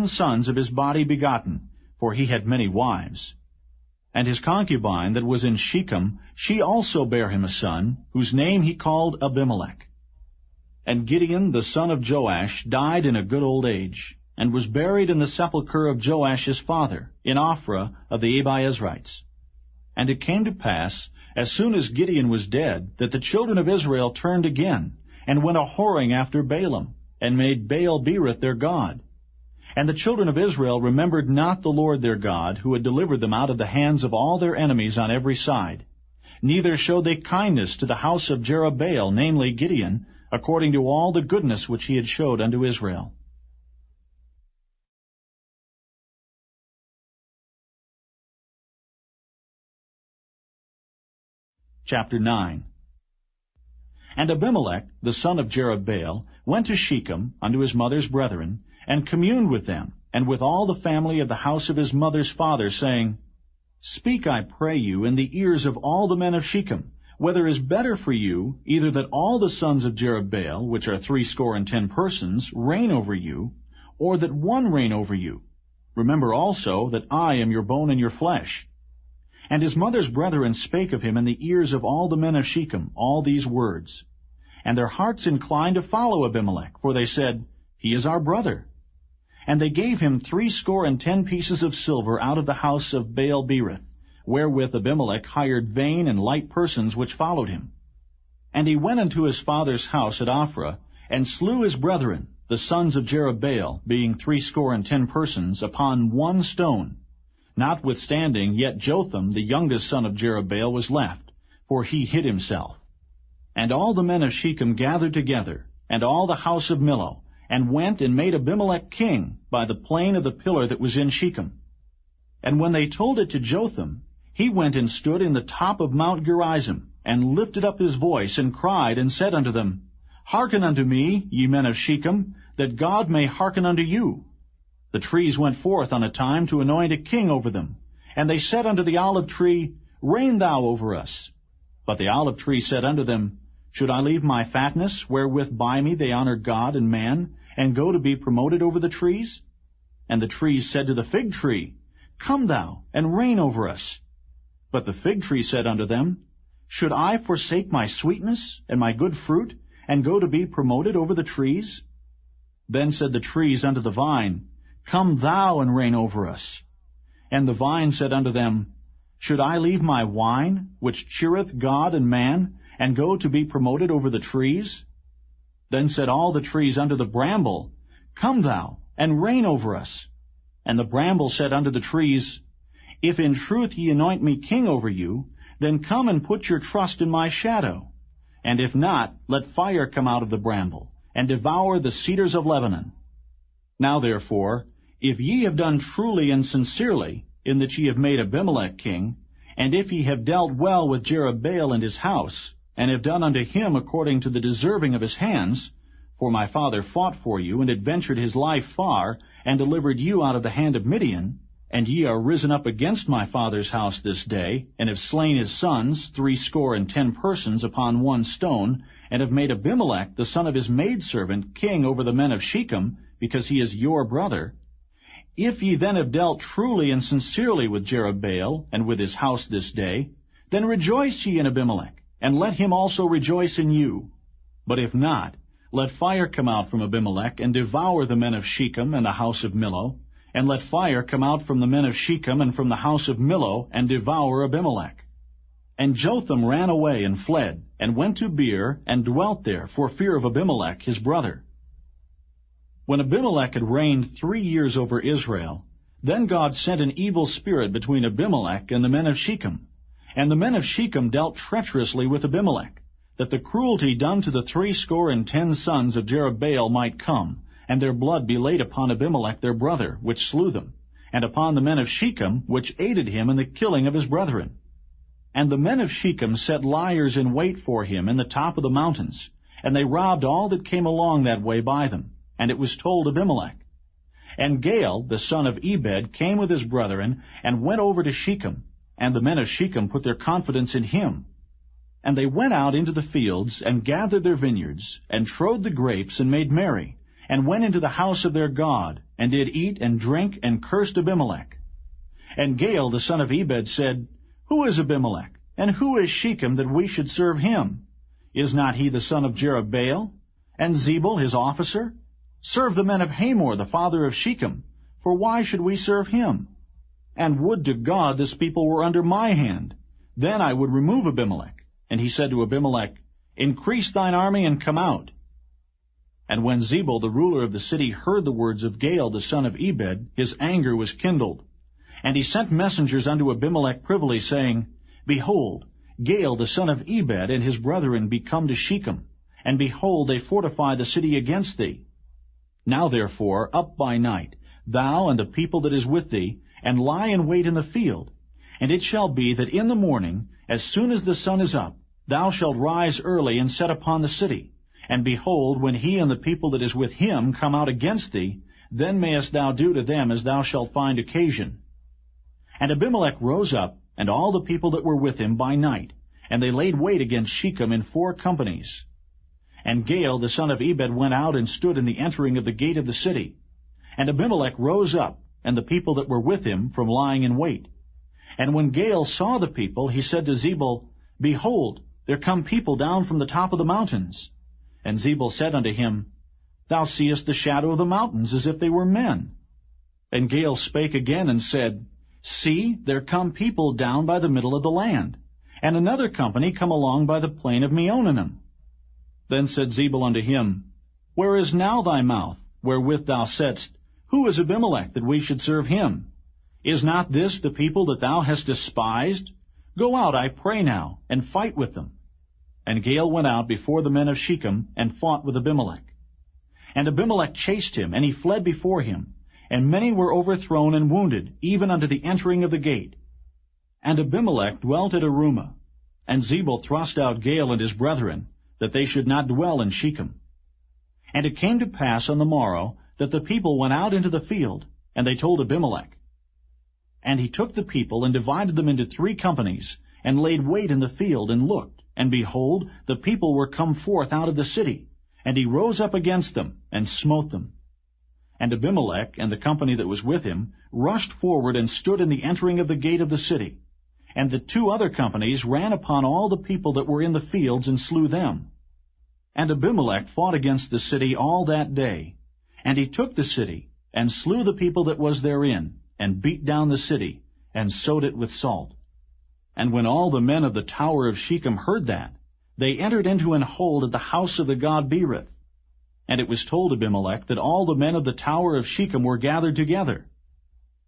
sons of his body begotten, for he had many wives. And his concubine that was in Shechem, she also bare him a son, whose name he called Abimelech. And Gideon the son of Joash died in a good old age, and was buried in the sepulchre of Joash his father, in Ophrah of the Abiezrites. And it came to pass, as soon as Gideon was dead, that the children of Israel turned again, and went a-whoring after Baalim, and made Baal-berith their god. And the children of Israel remembered not the Lord their God, who had delivered them out of the hands of all their enemies on every side. Neither showed they kindness to the house of Jerubbaal, namely Gideon, according to all the goodness which he had showed unto Israel. Chapter 9. And Abimelech, the son of Jerubbaal, went to Shechem unto his mother's brethren, and communed with them, and with all the family of the house of his mother's father, saying, Speak, I pray you, in the ears of all the men of Shechem, whether it is better for you, either that all the sons of Jerubbaal, which are 70 persons, reign over you, or that one reign over you. Remember also that I am your bone and your flesh. And his mother's brethren spake of him in the ears of all the men of Shechem all these words. And their hearts inclined to follow Abimelech, for they said, He is our brother. And they gave him 70 pieces of silver out of the house of Baal-berith, wherewith Abimelech hired vain and light persons which followed him. And he went unto his father's house at Ophrah, and slew his brethren, the sons of Jerubbaal, being 70 persons, upon one stone. Notwithstanding, yet Jotham, the youngest son of Jerubbaal, was left, for he hid himself. And all the men of Shechem gathered together, and all the house of Millo, and went and made Abimelech king by the plain of the pillar that was in Shechem. And when they told it to Jotham, he went and stood in the top of Mount Gerizim, and lifted up his voice, and cried, and said unto them, Hearken unto me, ye men of Shechem, that God may hearken unto you. The trees went forth on a time to anoint a king over them. And they said unto the olive tree, Reign thou over us. But the olive tree said unto them, Should I leave my fatness, wherewith by me they honor God and man, and go to be promoted over the trees? And the trees said to the fig tree, Come thou, and reign over us. But the fig tree said unto them, Should I forsake my sweetness and my good fruit, and go to be promoted over the trees? Then said the trees unto the vine, Come thou, and reign over us. And the vine said unto them, Should I leave my wine, which cheereth God and man, and go to be promoted over the trees? Then said all the trees unto the bramble, Come thou, and reign over us. And the bramble said unto the trees, If in truth ye anoint me king over you, then come and put your trust in my shadow. And if not, let fire come out of the bramble, and devour the cedars of Lebanon. Now therefore, if ye have done truly and sincerely, in that ye have made Abimelech king, and if ye have dealt well with Jerubbaal and his house, and have done unto him according to the deserving of his hands, for my father fought for you, and adventured his life far, and delivered you out of the hand of Midian, and ye are risen up against my father's house this day, and have slain his sons, 70 persons, upon one stone, and have made Abimelech, the son of his maidservant, king over the men of Shechem, because he is your brother. If ye then have dealt truly and sincerely with Jerubbaal, and with his house this day, then rejoice ye in Abimelech, and let him also rejoice in you. But if not, let fire come out from Abimelech, and devour the men of Shechem and the house of Millo, and let fire come out from the men of Shechem and from the house of Millo, and devour Abimelech. And Jotham ran away and fled, and went to Beer, and dwelt there, for fear of Abimelech his brother. When Abimelech had reigned 3 years over Israel, then God sent an evil spirit between Abimelech and the men of Shechem. And the men of Shechem dealt treacherously with Abimelech, that the cruelty done to the 70 sons of Jerubbaal might come, and their blood be laid upon Abimelech their brother, which slew them, and upon the men of Shechem, which aided him in the killing of his brethren. And the men of Shechem set liers in wait for him in the top of the mountains, and they robbed all that came along that way by them. And it was told Abimelech. And Gaal, the son of Ebed, came with his brethren, and went over to Shechem, and the men of Shechem put their confidence in him. And they went out into the fields, and gathered their vineyards, and trode the grapes, and made merry, and went into the house of their God, and did eat and drink, and cursed Abimelech. And Gaal, the son of Ebed, said, Who is Abimelech, and who is Shechem, that we should serve him? Is not he the son of Jerubbaal? And Zebul his officer? Serve the men of Hamor, the father of Shechem, for why should we serve him? And would to God this people were under my hand, then I would remove Abimelech. And he said to Abimelech, Increase thine army, and come out. And when Zebul, the ruler of the city, heard the words of Gaal, the son of Ebed, his anger was kindled. And he sent messengers unto Abimelech privily, saying, Behold, Gaal, the son of Ebed, and his brethren be come to Shechem, and behold, they fortify the city against thee. Now therefore, up by night, thou and the people that is with thee, and lie in wait in the field. And it shall be that in the morning, as soon as the sun is up, thou shalt rise early and set upon the city. And behold, when he and the people that is with him come out against thee, then mayest thou do to them as thou shalt find occasion. And Abimelech rose up, and all the people that were with him by night, and they laid wait against Shechem in 4 companies. And Gaal, the son of Ebed, went out and stood in the entering of the gate of the city. And Abimelech rose up, and the people that were with him, from lying in wait. And when Gaal saw the people, he said to Zebul, Behold, there come people down from the top of the mountains. And Zebul said unto him, Thou seest the shadow of the mountains, as if they were men. And Gaal spake again, and said, See, there come people down by the middle of the land, and another company come along by the plain of Meonanim. Then said Zebul unto him, Where is now thy mouth, wherewith thou saidst, Who is Abimelech, that we should serve him? Is not this the people that thou hast despised? Go out, I pray now, and fight with them. And Gaal went out before the men of Shechem, and fought with Abimelech. And Abimelech chased him, and he fled before him, and many were overthrown and wounded, even unto the entering of the gate. And Abimelech dwelt at Arumah, and Zebul thrust out Gaal and his brethren, that they should not dwell in Shechem. And it came to pass on the morrow, that the people went out into the field, and they told Abimelech. And he took the people, and divided them into 3 companies, and laid wait in the field, and looked, and behold, the people were come forth out of the city, and he rose up against them, and smote them. And Abimelech, and the company that was with him, rushed forward, and stood in the entering of the gate of the city. And the 2 other companies ran upon all the people that were in the fields, and slew them. And Abimelech fought against the city all that day. And he took the city, and slew the people that was therein, and beat down the city, and sowed it with salt. And when all the men of the tower of Shechem heard that, they entered into an hold at the house of the god Berith. And it was told Abimelech that all the men of the tower of Shechem were gathered together.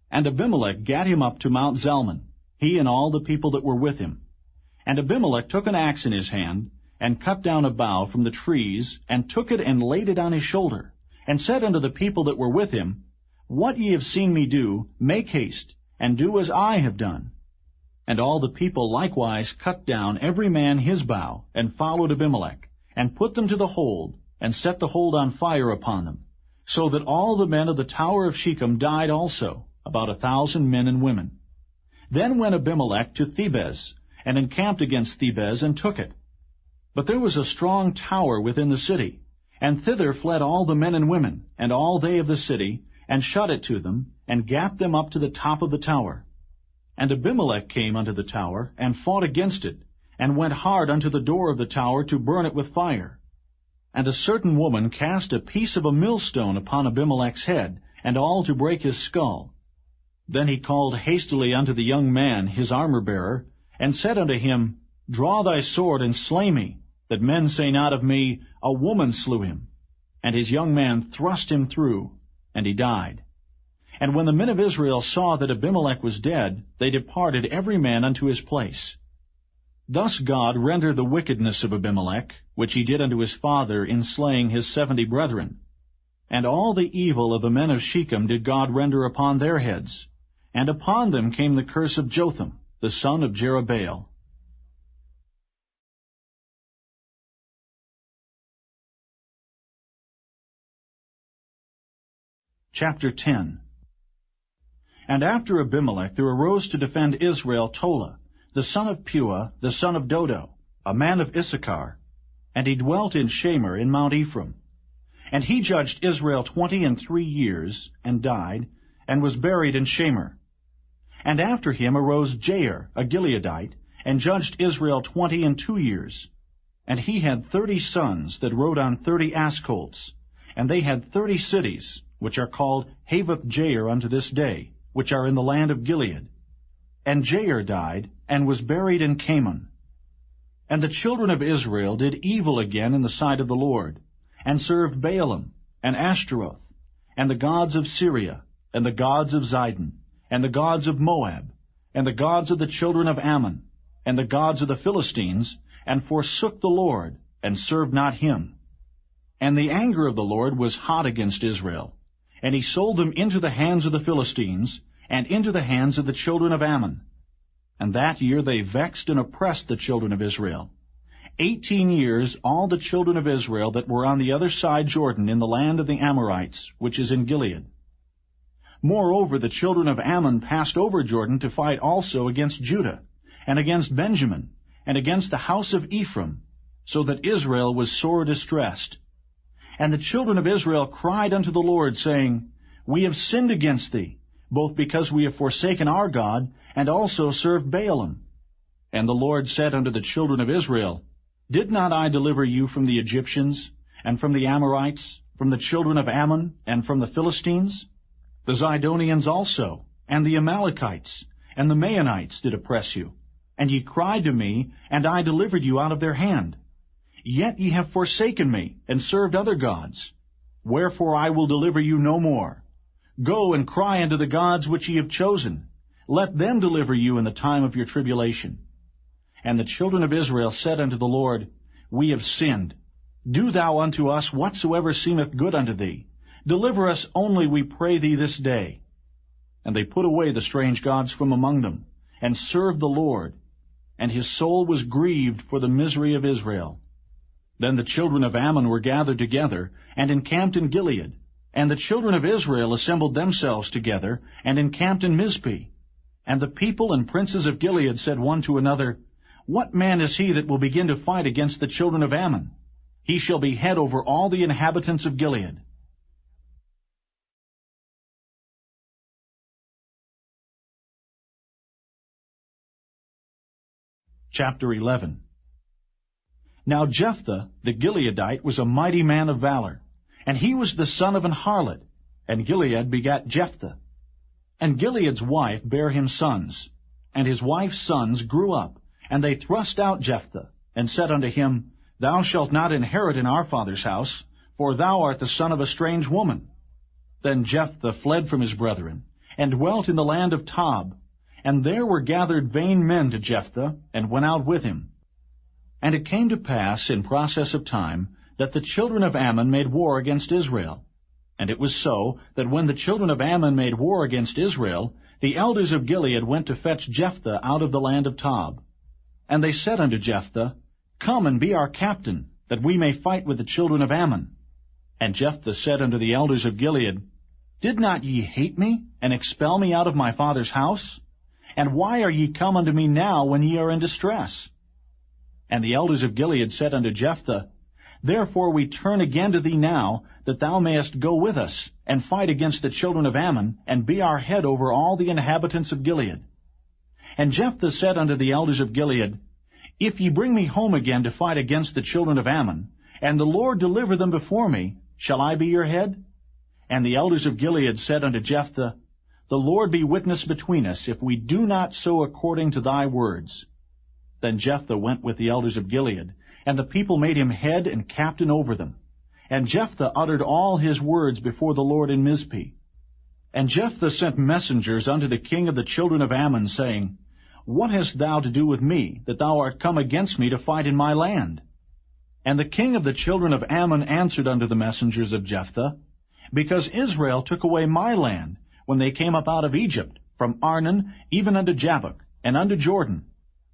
And Abimelech gat him up to Mount Zalmon, he and all the people that were with him. And Abimelech took an axe in his hand, and cut down a bough from the trees, and took it and laid it on his shoulder, and said unto the people that were with him, What ye have seen me do, make haste, and do as I have done. And all the people likewise cut down every man his bough, and followed Abimelech, and put them to the hold, and set the hold on fire upon them, so that all the men of the tower of Shechem died also, about 1,000 men and women. Then went Abimelech to Thebez, and encamped against Thebez, and took it. But there was a strong tower within the city, and thither fled all the men and women, and all they of the city, and shut it to them, and gat them up to the top of the tower. And Abimelech came unto the tower, and fought against it, and went hard unto the door of the tower to burn it with fire. And a certain woman cast a piece of a millstone upon Abimelech's head, and all to break his skull. Then he called hastily unto the young man, his armor-bearer, and said unto him, Draw thy sword, and slay me, that men say not of me, A woman slew him. And his young man thrust him through, and he died. And when the men of Israel saw that Abimelech was dead, they departed every man unto his place. Thus God rendered the wickedness of Abimelech, which he did unto his father in slaying his 70 brethren. And all the evil of the men of Shechem did God render upon their heads. And upon them came the curse of Jotham, the son of Jerubbaal. Chapter 10. And after Abimelech there arose to defend Israel Tola, the son of Puah, the son of Dodo, a man of Issachar, and he dwelt in Shamir in Mount Ephraim. And he judged Israel 23 years, and died, and was buried in Shamir. And after him arose Jair, a Gileadite, and judged Israel 22 years. And he had 30 sons that rode on 30 ass colts, and they had 30 cities, which are called Havoth Jair unto this day, which are in the land of Gilead. And Jair died, and was buried in Camon. And the children of Israel did evil again in the sight of the Lord, and served Baalim, and Ashtaroth, and the gods of Syria, and the gods of Zidon, and the gods of Moab, and the gods of the children of Ammon, and the gods of the Philistines, and forsook the Lord, and served not him. And the anger of the Lord was hot against Israel, and he sold them into the hands of the Philistines, and into the hands of the children of Ammon. And that year they vexed and oppressed the children of Israel. 18 years all the children of Israel that were on the other side Jordan in the land of the Amorites, which is in Gilead. Moreover, the children of Ammon passed over Jordan to fight also against Judah, and against Benjamin, and against the house of Ephraim, so that Israel was sore distressed. And the children of Israel cried unto the Lord, saying, We have sinned against thee, both because we have forsaken our God, and also served Baalim. And the Lord said unto the children of Israel, Did not I deliver you from the Egyptians, and from the Amorites, from the children of Ammon, and from the Philistines? The Zidonians also, and the Amalekites, and the Maonites did oppress you. And ye cried to me, and I delivered you out of their hand. Yet ye have forsaken me, and served other gods. Wherefore I will deliver you no more. Go and cry unto the gods which ye have chosen. Let them deliver you in the time of your tribulation. And the children of Israel said unto the Lord, We have sinned. Do thou unto us whatsoever seemeth good unto thee. Deliver us only, we pray thee, this day. And they put away the strange gods from among them, and served the Lord. And his soul was grieved for the misery of Israel. Then the children of Ammon were gathered together, and encamped in Gilead. And the children of Israel assembled themselves together, and encamped in Mizpeh. And the people and princes of Gilead said one to another, What man is he that will begin to fight against the children of Ammon? He shall be head over all the inhabitants of Gilead. Chapter 11. Now Jephthah the Gileadite was a mighty man of valor, and he was the son of an harlot, and Gilead begat Jephthah. And Gilead's wife bare him sons, and his wife's sons grew up, and they thrust out Jephthah, and said unto him, Thou shalt not inherit in our father's house, for thou art the son of a strange woman. Then Jephthah fled from his brethren, and dwelt in the land of Tob. And there were gathered vain men to Jephthah, and went out with him. And it came to pass in process of time, that the children of Ammon made war against Israel. And it was so, that when the children of Ammon made war against Israel, the elders of Gilead went to fetch Jephthah out of the land of Tob. And they said unto Jephthah, Come and be our captain, that we may fight with the children of Ammon. And Jephthah said unto the elders of Gilead, Did not ye hate me, and expel me out of my father's house? And why are ye come unto me now, when ye are in distress? And the elders of Gilead said unto Jephthah, Therefore we turn again to thee now, that thou mayest go with us, and fight against the children of Ammon, and be our head over all the inhabitants of Gilead. And Jephthah said unto the elders of Gilead, If ye bring me home again to fight against the children of Ammon, and the Lord deliver them before me, shall I be your head? And the elders of Gilead said unto Jephthah, The Lord be witness between us, if we do not so according to thy words. Then Jephthah went with the elders of Gilead, and the people made him head and captain over them. And Jephthah uttered all his words before the Lord in Mizpeh. And Jephthah sent messengers unto the king of the children of Ammon, saying, What hast thou to do with me, that thou art come against me to fight in my land? And the king of the children of Ammon answered unto the messengers of Jephthah, Because Israel took away my land, when they came up out of Egypt, from Arnon even unto Jabbok, and unto Jordan.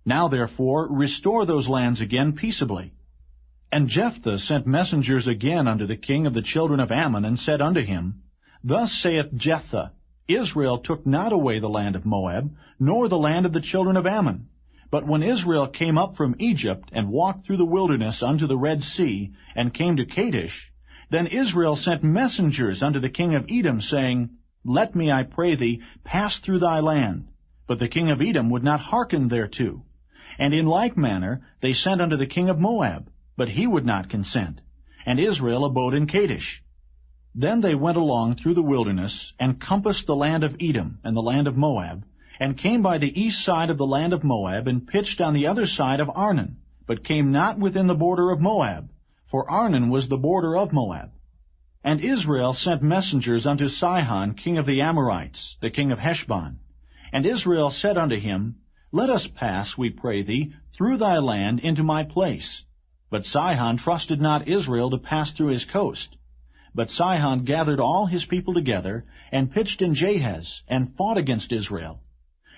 Now therefore restore those lands again peaceably. And Jephthah sent messengers again unto the king of the children of Ammon, and said unto him, Thus saith Jephthah, Israel took not away the land of Moab, nor the land of the children of Ammon. But when Israel came up from Egypt, and walked through the wilderness unto the Red Sea, and came to Kadesh, then Israel sent messengers unto the king of Edom, saying, Let me, I pray thee, pass through thy land. But the king of Edom would not hearken thereto. And in like manner they sent unto the king of Moab, but he would not consent. And Israel abode in Kadesh. Then they went along through the wilderness, and compassed the land of Edom and the land of Moab, and came by the east side of the land of Moab, and pitched on the other side of Arnon, but came not within the border of Moab, for Arnon was the border of Moab. And Israel sent messengers unto Sihon, king of the Amorites, the king of Heshbon. And Israel said unto him, Let us pass, we pray thee, through thy land into my place. But Sihon trusted not Israel to pass through his coast. But Sihon gathered all his people together, and pitched in Jahaz, and fought against Israel.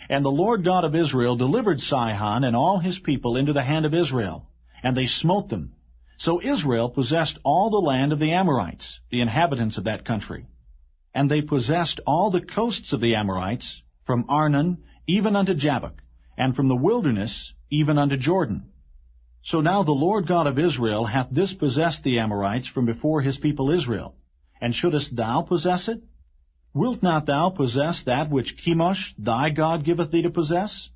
And the Lord God of Israel delivered Sihon and all his people into the hand of Israel, and they smote them. So Israel possessed all the land of the Amorites, the inhabitants of that country. And they possessed all the coasts of the Amorites, from Arnon even unto Jabbok, and from the wilderness even unto Jordan. So now the Lord God of Israel hath dispossessed the Amorites from before his people Israel. And shouldest thou possess it? Wilt not thou possess that which Chemosh thy God giveth thee to possess?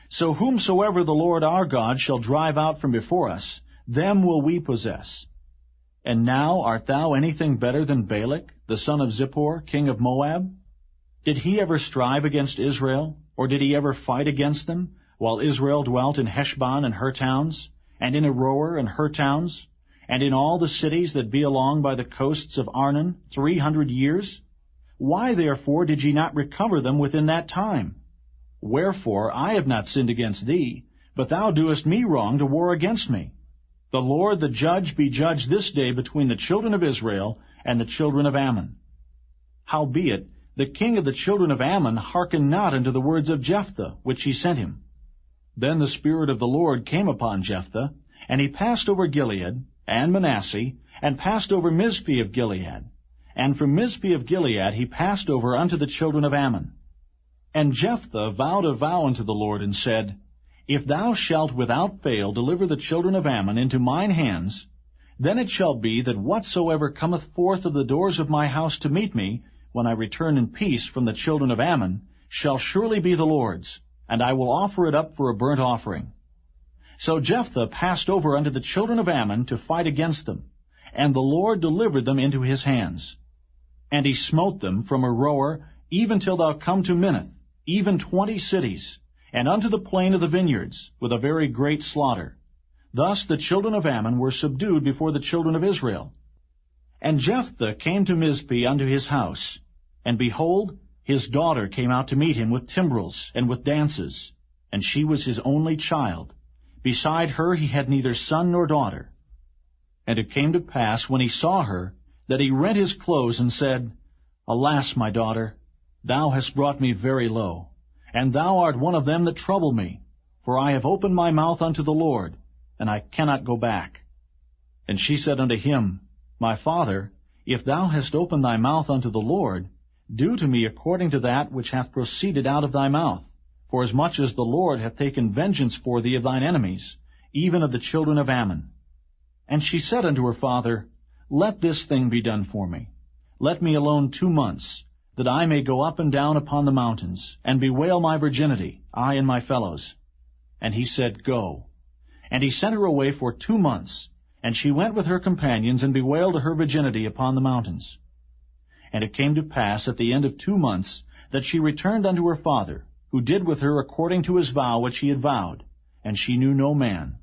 So whomsoever the Lord our God shall drive out from before us, them will we possess. And now art thou anything better than Balak, the son of Zippor, king of Moab? Did he ever strive against Israel, or did he ever fight against them, while Israel dwelt in Heshbon and her towns, and in Aroer and her towns, and in all the cities that be along by the coasts of Arnon 300 years? Why therefore did ye not recover them within that time? Wherefore I have not sinned against thee, but thou doest me wrong to war against me. The Lord the judge be judged this day between the children of Israel and the children of Ammon. Howbeit, the king of the children of Ammon hearkened not unto the words of Jephthah, which he sent him. Then the Spirit of the Lord came upon Jephthah, and he passed over Gilead, and Manasseh, and passed over Mizpeh of Gilead. And from Mizpeh of Gilead he passed over unto the children of Ammon. And Jephthah vowed a vow unto the Lord, and said, If thou shalt without fail deliver the children of Ammon into mine hands, then it shall be that whatsoever cometh forth of the doors of my house to meet me, when I return in peace from the children of Ammon, shall surely be the Lord's, and I will offer it up for a burnt offering. So Jephthah passed over unto the children of Ammon to fight against them, and the Lord delivered them into his hands. And he smote them from Aroer even till thou come to Minnith, even 20 cities, and unto the plain of the vineyards, with a very great slaughter. Thus the children of Ammon were subdued before the children of Israel. And Jephthah came to Mizpeh unto his house, and behold, his daughter came out to meet him with timbrels and with dances, and she was his only child. Beside her he had neither son nor daughter. And it came to pass, when he saw her, that he rent his clothes, and said, Alas, my daughter, thou hast brought me very low, and thou art one of them that trouble me, for I have opened my mouth unto the Lord, and I cannot go back. And she said unto him, My father, if thou hast opened thy mouth unto the Lord, do to me according to that which hath proceeded out of thy mouth, forasmuch as the Lord hath taken vengeance for thee of thine enemies, even of the children of Ammon. And she said unto her father, Let this thing be done for me. Let me alone 2 months, that I may go up and down upon the mountains, and bewail my virginity, I and my fellows. And he said, Go. And he sent her away for 2 months, and she went with her companions, and bewailed her virginity upon the mountains. And it came to pass at the end of 2 months, that she returned unto her father, who did with her according to his vow which he had vowed, and she knew no man.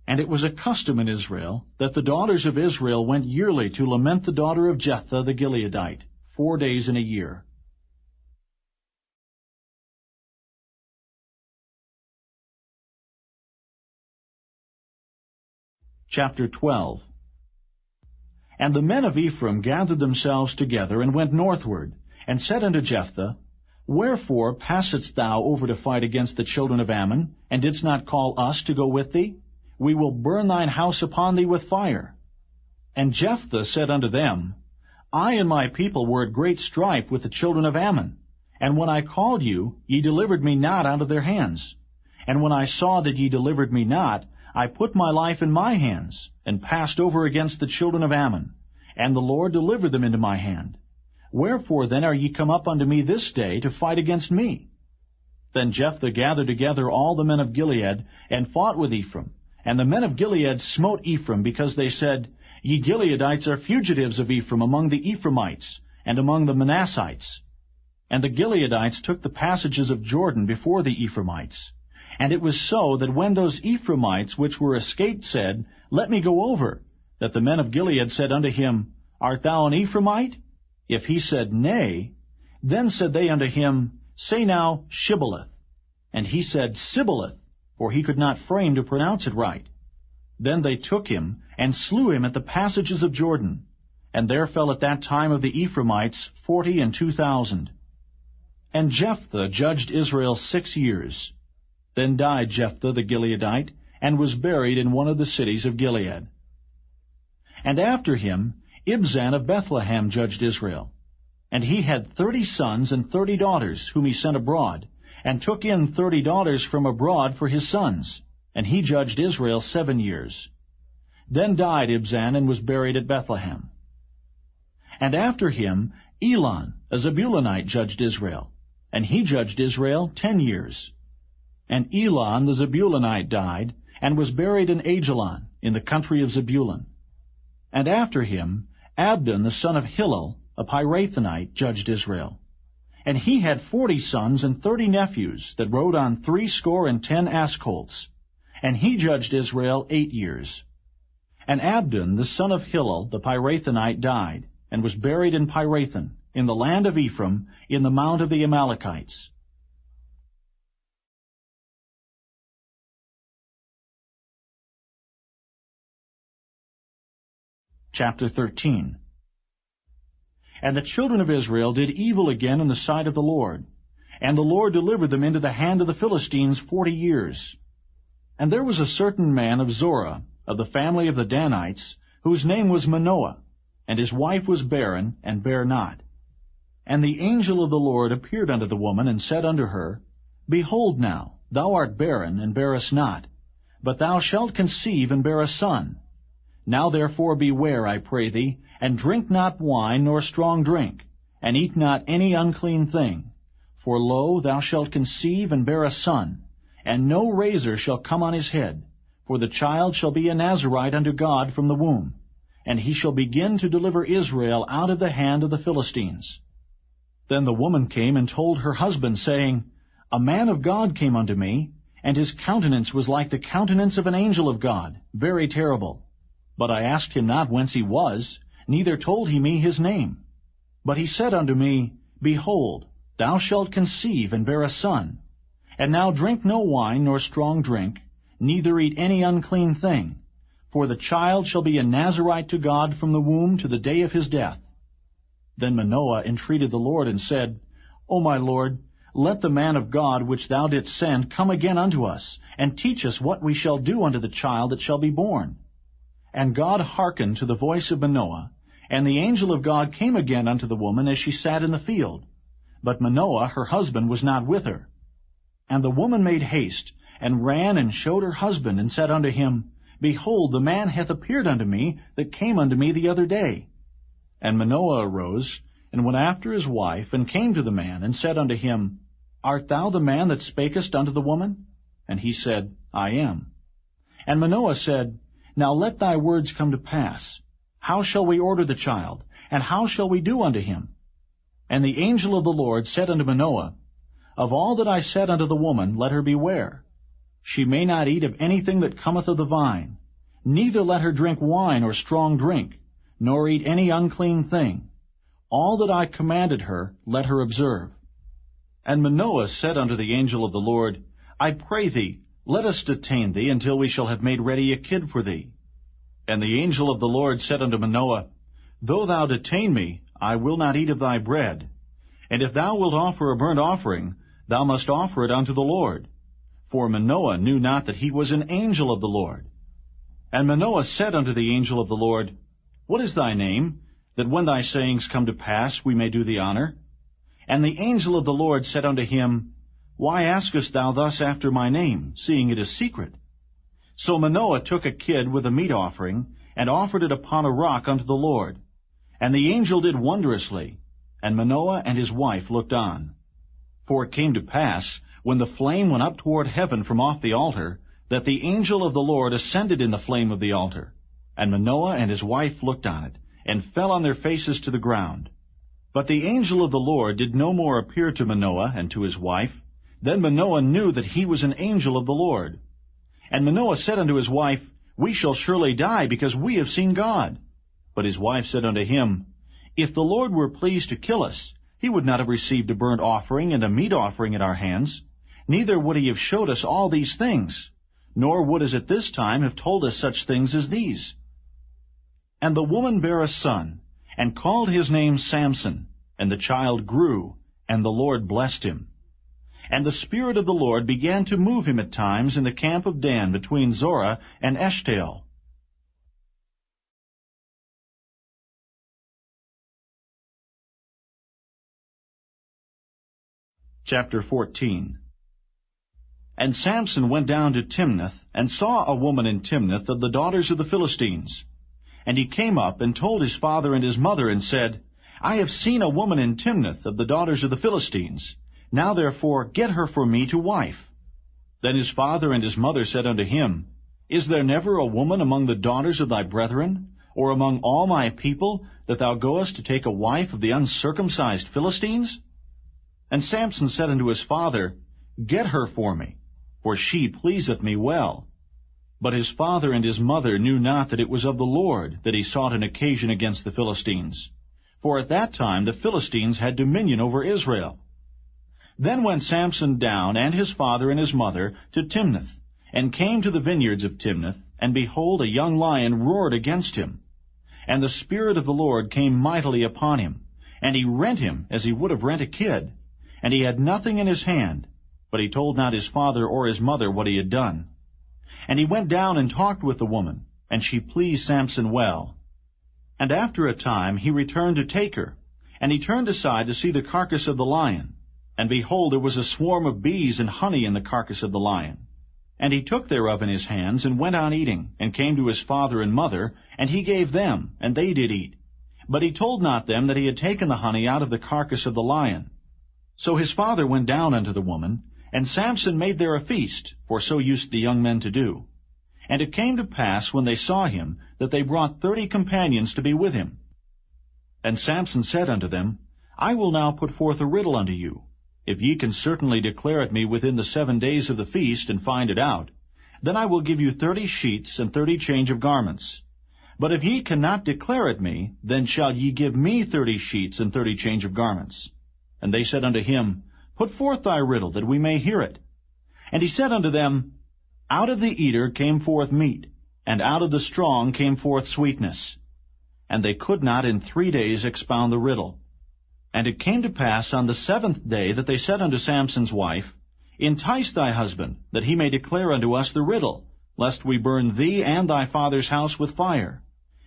And it was a custom in Israel, that the daughters of Israel went yearly to lament the daughter of Jephthah the Gileadite, 4 days in a year. Chapter 12. And the men of Ephraim gathered themselves together, and went northward, and said unto Jephthah, Wherefore passedst thou over to fight against the children of Ammon, and didst not call us to go with thee? We will burn thine house upon thee with fire. And Jephthah said unto them, I and my people were at great strife with the children of Ammon. And when I called you, ye delivered me not out of their hands. And when I saw that ye delivered me not, I put my life in my hands, and passed over against the children of Ammon. And the Lord delivered them into my hand. Wherefore then are ye come up unto me this day to fight against me? Then Jephthah gathered together all the men of Gilead, and fought with Ephraim. And the men of Gilead smote Ephraim, because they said, Ye Gileadites are fugitives of Ephraim among the Ephraimites, and among the Manassites. And the Gileadites took the passages of Jordan before the Ephraimites. And it was so that when those Ephraimites which were escaped said, Let me go over, that the men of Gilead said unto him, Art thou an Ephraimite? If he said, Nay, then said they unto him, Say now, Shibboleth. And he said, Sibboleth, for he could not frame to pronounce it right. Then they took him, and slew him at the passages of Jordan. And there fell at that time of the Ephraimites 42,000. And Jephthah judged Israel 6 years. Then died Jephthah the Gileadite, and was buried in one of the cities of Gilead. And after him Ibzan of Bethlehem judged Israel. And he had 30 sons and 30 daughters, whom he sent abroad, and took in 30 daughters from abroad for his sons. And he judged Israel 7 years. Then died Ibzan, and was buried at Bethlehem. And after him Elon, a Zebulunite, judged Israel. And he judged Israel 10 years. And Elon the Zebulunite died, and was buried in Ajalon, in the country of Zebulun. And after him Abdon the son of Hillel, a Pirathonite, judged Israel. And he had 40 sons and 30 nephews, that rode on 60 ass colts. And he judged Israel 8 years. And Abdon the son of Hillel, the Pirathonite, died, and was buried in Pirathon, in the land of Ephraim, in the mount of the Amalekites. Chapter 13. And the children of Israel did evil again in the sight of the Lord. And the Lord delivered them into the hand of the Philistines 40 years. And there was a certain man of Zorah, of the family of the Danites, whose name was Manoah, and his wife was barren, and bare not. And the angel of the Lord appeared unto the woman, and said unto her, Behold now, thou art barren, and bearest not, but thou shalt conceive, and bear a son. Now therefore beware, I pray thee, and drink not wine nor strong drink, and eat not any unclean thing. For lo, thou shalt conceive, and bear a son, and no razor shall come on his head, for the child shall be a Nazarite unto God from the womb, and he shall begin to deliver Israel out of the hand of the Philistines. Then the woman came and told her husband, saying, A man of God came unto me, and his countenance was like the countenance of an angel of God, very terrible. But I asked him not whence he was, neither told he me his name. But he said unto me, Behold, thou shalt conceive, and bear a son. And now drink no wine nor strong drink, neither eat any unclean thing. For the child shall be a Nazarite to God from the womb to the day of his death. Then Manoah entreated the Lord, and said, O my Lord, let the man of God which thou didst send come again unto us, and teach us what we shall do unto the child that shall be born. And God hearkened to the voice of Manoah, and the angel of God came again unto the woman as she sat in the field. But Manoah her husband was not with her. And the woman made haste, and ran and showed her husband, and said unto him, Behold, the man hath appeared unto me, that came unto me the other day. And Manoah arose, and went after his wife, and came to the man, and said unto him, Art thou the man that spakest unto the woman? And he said, I am. And Manoah said, Now let thy words come to pass. How shall we order the child, and how shall we do unto him? And the angel of the Lord said unto Manoah, Of all that I said unto the woman, let her beware. She may not eat of anything that cometh of the vine, neither let her drink wine or strong drink, nor eat any unclean thing. All that I commanded her, let her observe. And Manoah said unto the angel of the Lord, I pray thee, let us detain thee until we shall have made ready a kid for thee. And the angel of the Lord said unto Manoah, Though thou detain me, I will not eat of thy bread. And if thou wilt offer a burnt offering, thou must offer it unto the Lord. For Manoah knew not that he was an angel of the Lord. And Manoah said unto the angel of the Lord, What is thy name? that when thy sayings come to pass we may do thee honor? And the angel of the Lord said unto him, Why askest thou thus after my name, seeing it is secret? So Manoah took a kid with a meat offering, and offered it upon a rock unto the Lord. And the angel did wondrously, and Manoah and his wife looked on. For it came to pass, when the flame went up toward heaven from off the altar, that the angel of the Lord ascended in the flame of the altar. And Manoah and his wife looked on it, and fell on their faces to the ground. But the angel of the Lord did no more appear to Manoah and to his wife. Then Manoah knew that he was an angel of the Lord. And Manoah said unto his wife, We shall surely die, because we have seen God. But his wife said unto him, If the Lord were pleased to kill us, he would not have received a burnt offering and a meat offering at our hands, neither would he have showed us all these things, nor would as at this time have told us such things as these. And the woman bare a son, and called his name Samson, and the child grew, and the Lord blessed him. And the Spirit of the Lord began to move him at times in the camp of Dan between Zorah and Eshtaol. Chapter 14. And Samson went down to Timnath, and saw a woman in Timnath of the daughters of the Philistines. And he came up and told his father and his mother, and said, I have seen a woman in Timnath of the daughters of the Philistines. Now therefore get her for me to wife. Then his father and his mother said unto him, Is there never a woman among the daughters of thy brethren, or among all my people, that thou goest to take a wife of the uncircumcised Philistines? And Samson said unto his father, Get her for me, for she pleaseth me well. But his father and his mother knew not that it was of the Lord that he sought an occasion against the Philistines. For at that time the Philistines had dominion over Israel. Then went Samson down, and his father and his mother, to Timnath, and came to the vineyards of Timnath, and behold, a young lion roared against him. And the Spirit of the Lord came mightily upon him, and he rent him as he would have rent a kid. And he had nothing in his hand, but he told not his father or his mother what he had done. And he went down and talked with the woman, and she pleased Samson well. And after a time he returned to take her, and he turned aside to see the carcass of the lion. And behold, there was a swarm of bees and honey in the carcass of the lion. And he took thereof in his hands, and went on eating, and came to his father and mother, and he gave them, and they did eat. But he told not them that he had taken the honey out of the carcass of the lion. So his father went down unto the woman, and Samson made there a feast, for so used the young men to do. And it came to pass, when they saw him, that they brought 30 companions to be with him. And Samson said unto them, I will now put forth a riddle unto you. If ye can certainly declare it me within the 7 days of the feast, and find it out, then I will give you 30 sheets and 30 change of garments. But if ye cannot declare it me, then shall ye give me 30 sheets and 30 change of garments. And they said unto him, Put forth thy riddle, that we may hear it. And he said unto them, Out of the eater came forth meat, and out of the strong came forth sweetness. And they could not in 3 days expound the riddle. And it came to pass on the 7th day that they said unto Samson's wife, Entice thy husband, that he may declare unto us the riddle, lest we burn thee and thy father's house with fire.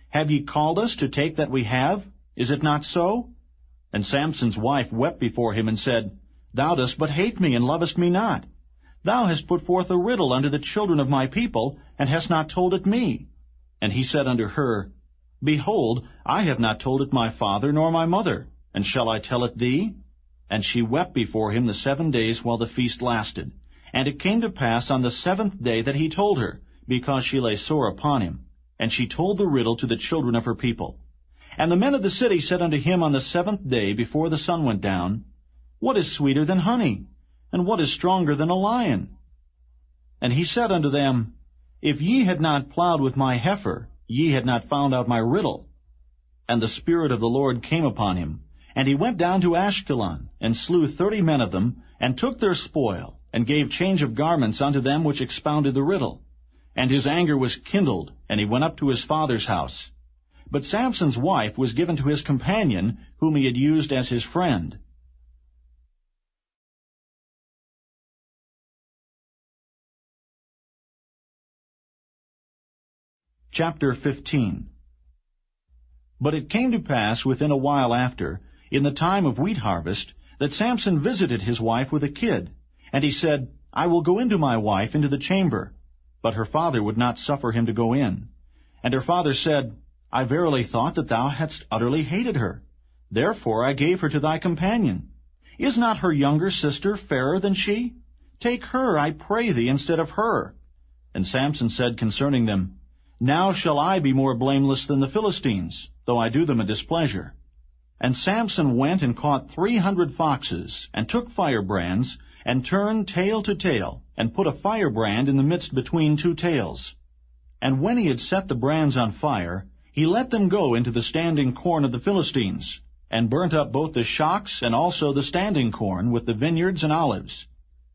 Have ye called us to take that we have? Is it not so? And Samson's wife wept before him, and said, Thou dost but hate me, and lovest me not. Thou hast put forth a riddle unto the children of my people, and hast not told it me. And he said unto her, Behold, I have not told it my father nor my mother, and shall I tell it thee? And she wept before him the 7 days while the feast lasted. And it came to pass on the 7th day that he told her, because she lay sore upon him. And she told the riddle to the children of her people. And the men of the city said unto him on the 7th day before the sun went down, What is sweeter than honey? And what is stronger than a lion? And he said unto them, If ye had not plowed with my heifer, ye had not found out my riddle. And the Spirit of the Lord came upon him, and he went down to Ashkelon, and slew 30 men of them, and took their spoil, and gave change of garments unto them which expounded the riddle. And his anger was kindled, and he went up to his father's house. But Samson's wife was given to his companion, whom he had used as his friend. Chapter 15. But it came to pass within a while after, in the time of wheat harvest, that Samson visited his wife with a kid. And he said, I will go into my wife into the chamber. But her father would not suffer him to go in. And her father said, I verily thought that thou hadst utterly hated her. Therefore I gave her to thy companion. Is not her younger sister fairer than she? Take her, I pray thee, instead of her. And Samson said concerning them, Now shall I be more blameless than the Philistines, though I do them a displeasure. And Samson went and caught 300 foxes, and took firebrands, and turned tail to tail, and put a firebrand in the midst between two tails. And when he had set the brands on fire, he let them go into the standing corn of the Philistines, and burnt up both the shocks and also the standing corn with the vineyards and olives.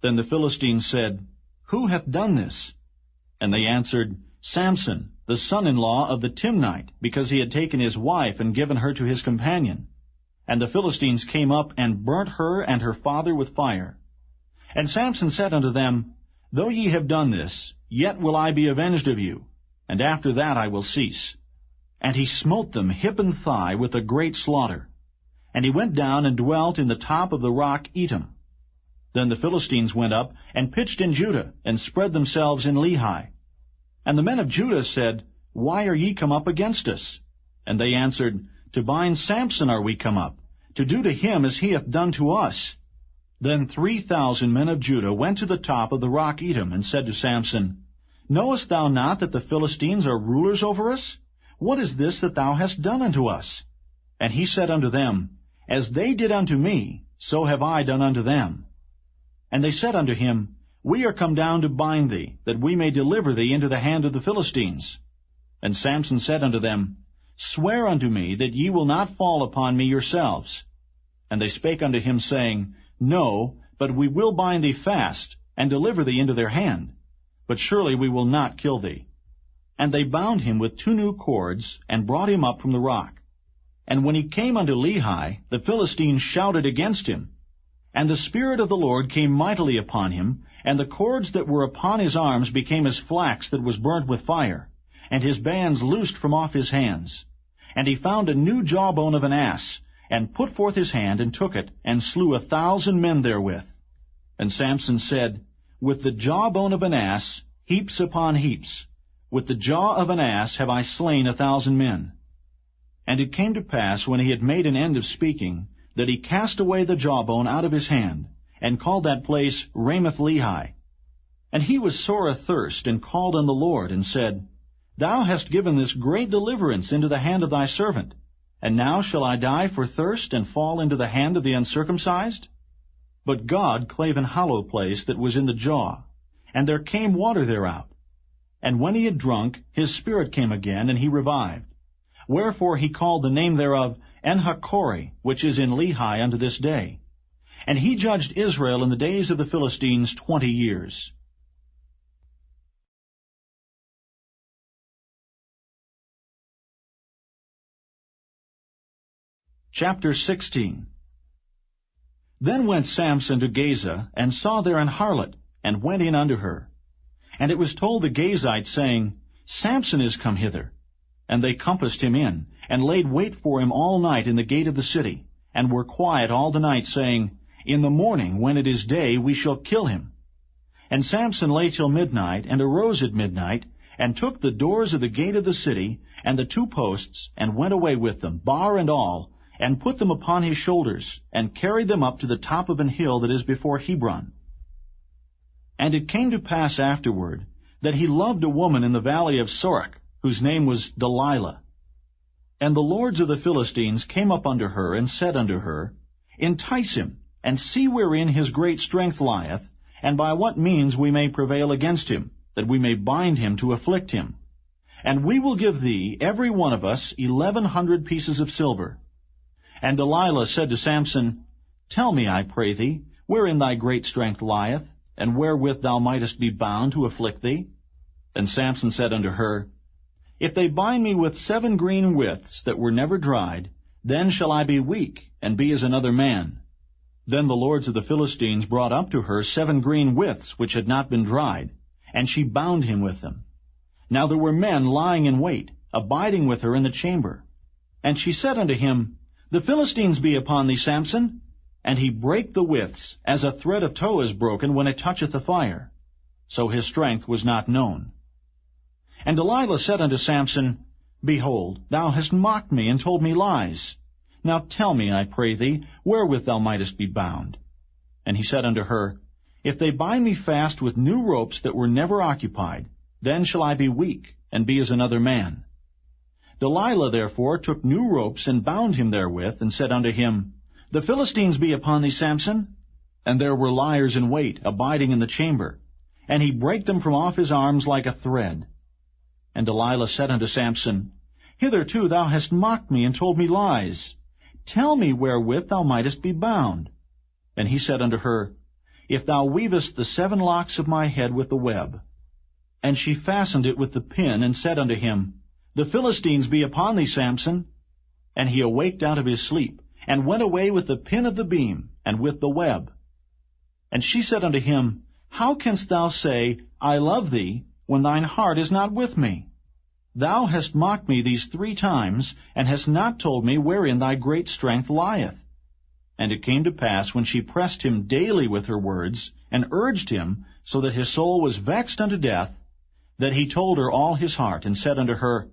Then the Philistines said, Who hath done this? And they answered, Samson, the son-in-law of the Timnite, because he had taken his wife and given her to his companion. And the Philistines came up and burnt her and her father with fire. And Samson said unto them, Though ye have done this, yet will I be avenged of you, and after that I will cease. And he smote them hip and thigh with a great slaughter. And he went down and dwelt in the top of the rock Etam. Then the Philistines went up and pitched in Judah, and spread themselves in Lehi. And the men of Judah said, Why are ye come up against us? And they answered, To bind Samson are we come up, to do to him as he hath done to us. Then 3,000 men of Judah went to the top of the rock Etam, and said to Samson, Knowest thou not that the Philistines are rulers over us? What is this that thou hast done unto us? And he said unto them, As they did unto me, so have I done unto them. And they said unto him, We are come down to bind thee, that we may deliver thee into the hand of the Philistines. And Samson said unto them, Swear unto me that ye will not fall upon me yourselves. And they spake unto him, saying, No, but we will bind thee fast, and deliver thee into their hand. But surely we will not kill thee. And they bound him with 2 new cords, and brought him up from the rock. And when he came unto Lehi, the Philistines shouted against him. And the Spirit of the Lord came mightily upon him, and the cords that were upon his arms became as flax that was burnt with fire, and his bands loosed from off his hands. And he found a new jawbone of an ass, and put forth his hand, and took it, and slew 1,000 men therewith. And Samson said, With the jawbone of an ass, heaps upon heaps. With the jaw of an ass have I slain 1,000 men. And it came to pass, when he had made an end of speaking, that he cast away the jawbone out of his hand, and called that place Ramath-Lehi. And he was sore athirst, and called on the Lord, and said, Thou hast given this great deliverance into the hand of thy servant, and now shall I die for thirst, and fall into the hand of the uncircumcised? But God clave an hollow place that was in the jaw, and there came water thereout. And when he had drunk, his spirit came again, and he revived. Wherefore he called the name thereof En-hakkore, which is in Lehi unto this day. And he judged Israel in the days of the Philistines 20 years. Chapter 16. Then went Samson to Gaza, and saw there an harlot, and went in unto her. And it was told the Gazites, saying, Samson is come hither. And they compassed him in, and laid wait for him all night in the gate of the city, and were quiet all the night, saying, In the morning, when it is day, we shall kill him. And Samson lay till midnight, and arose at midnight, and took the doors of the gate of the city, and the 2 posts, and went away with them, bar and all, and put them upon his shoulders, and carried them up to the top of an hill that is before Hebron. And it came to pass afterward, that he loved a woman in the valley of Sorek, whose name was Delilah. And the lords of the Philistines came up unto her, and said unto her, Entice him, and see wherein his great strength lieth, and by what means we may prevail against him, that we may bind him to afflict him. And we will give thee, every one of us, 1,100 pieces of silver. And Delilah said to Samson, Tell me, I pray thee, wherein thy great strength lieth, and wherewith thou mightest be bound to afflict thee? And Samson said unto her, If they bind me with 7 green withs that were never dried, then shall I be weak, and be as another man. Then the lords of the Philistines brought up to her 7 green withs which had not been dried, and she bound him with them. Now there were men lying in wait, abiding with her in the chamber. And she said unto him, The Philistines be upon thee, Samson. And he brake the withs, as a thread of tow is broken when it toucheth the fire. So his strength was not known. And Delilah said unto Samson, Behold, thou hast mocked me, and told me lies. Now tell me, I pray thee, wherewith thou mightest be bound. And he said unto her, If they bind me fast with new ropes that were never occupied, then shall I be weak, and be as another man. Delilah therefore took new ropes, and bound him therewith, and said unto him, The Philistines be upon thee, Samson. And there were liers in wait, abiding in the chamber. And he brake them from off his arms like a thread. And Delilah said unto Samson, Hitherto thou hast mocked me, and told me lies. Tell me wherewith thou mightest be bound. And he said unto her, If thou weavest the 7 locks of my head with the web. And she fastened it with the pin, and said unto him, The Philistines be upon thee, Samson. And he awaked out of his sleep, and went away with the pin of the beam, and with the web. And she said unto him, How canst thou say, I love thee, when thine heart is not with me? Thou hast mocked me these 3 times, and hast not told me wherein thy great strength lieth. And it came to pass, when she pressed him daily with her words, and urged him, so that his soul was vexed unto death, that he told her all his heart, and said unto her,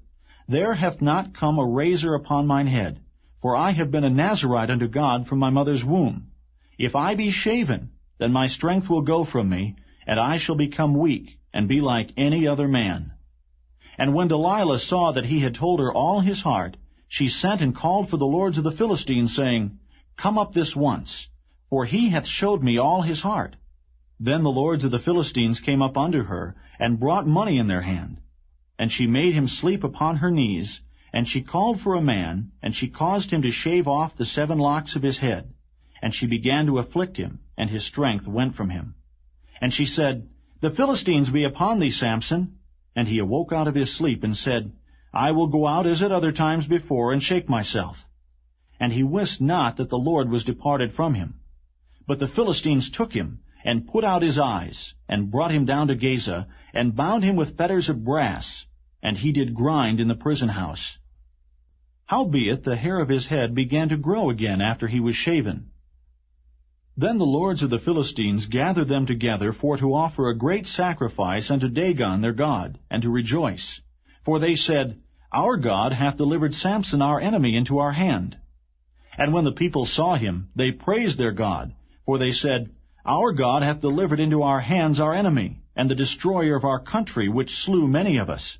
There hath not come a razor upon mine head, for I have been a Nazarite unto God from my mother's womb. If I be shaven, then my strength will go from me, and I shall become weak, and be like any other man. And when Delilah saw that he had told her all his heart, she sent and called for the lords of the Philistines, saying, Come up this once, for he hath showed me all his heart. Then the lords of the Philistines came up unto her, and brought money in their hand. And she made him sleep upon her knees, and she called for a man, and she caused him to shave off the 7 locks of his head. And she began to afflict him, and his strength went from him. And she said, The Philistines be upon thee, Samson. And he awoke out of his sleep, and said, I will go out as at other times before, and shake myself. And he wist not that the Lord was departed from him. But the Philistines took him, and put out his eyes, and brought him down to Gaza, and bound him with fetters of brass, and he did grind in the prison house. Howbeit the hair of his head began to grow again after he was shaven. Then the lords of the Philistines gathered them together for to offer a great sacrifice unto Dagon their god, and to rejoice. For they said, Our God hath delivered Samson our enemy into our hand. And when the people saw him, they praised their God, for they said, Our God hath delivered into our hands our enemy, and the destroyer of our country, which slew many of us.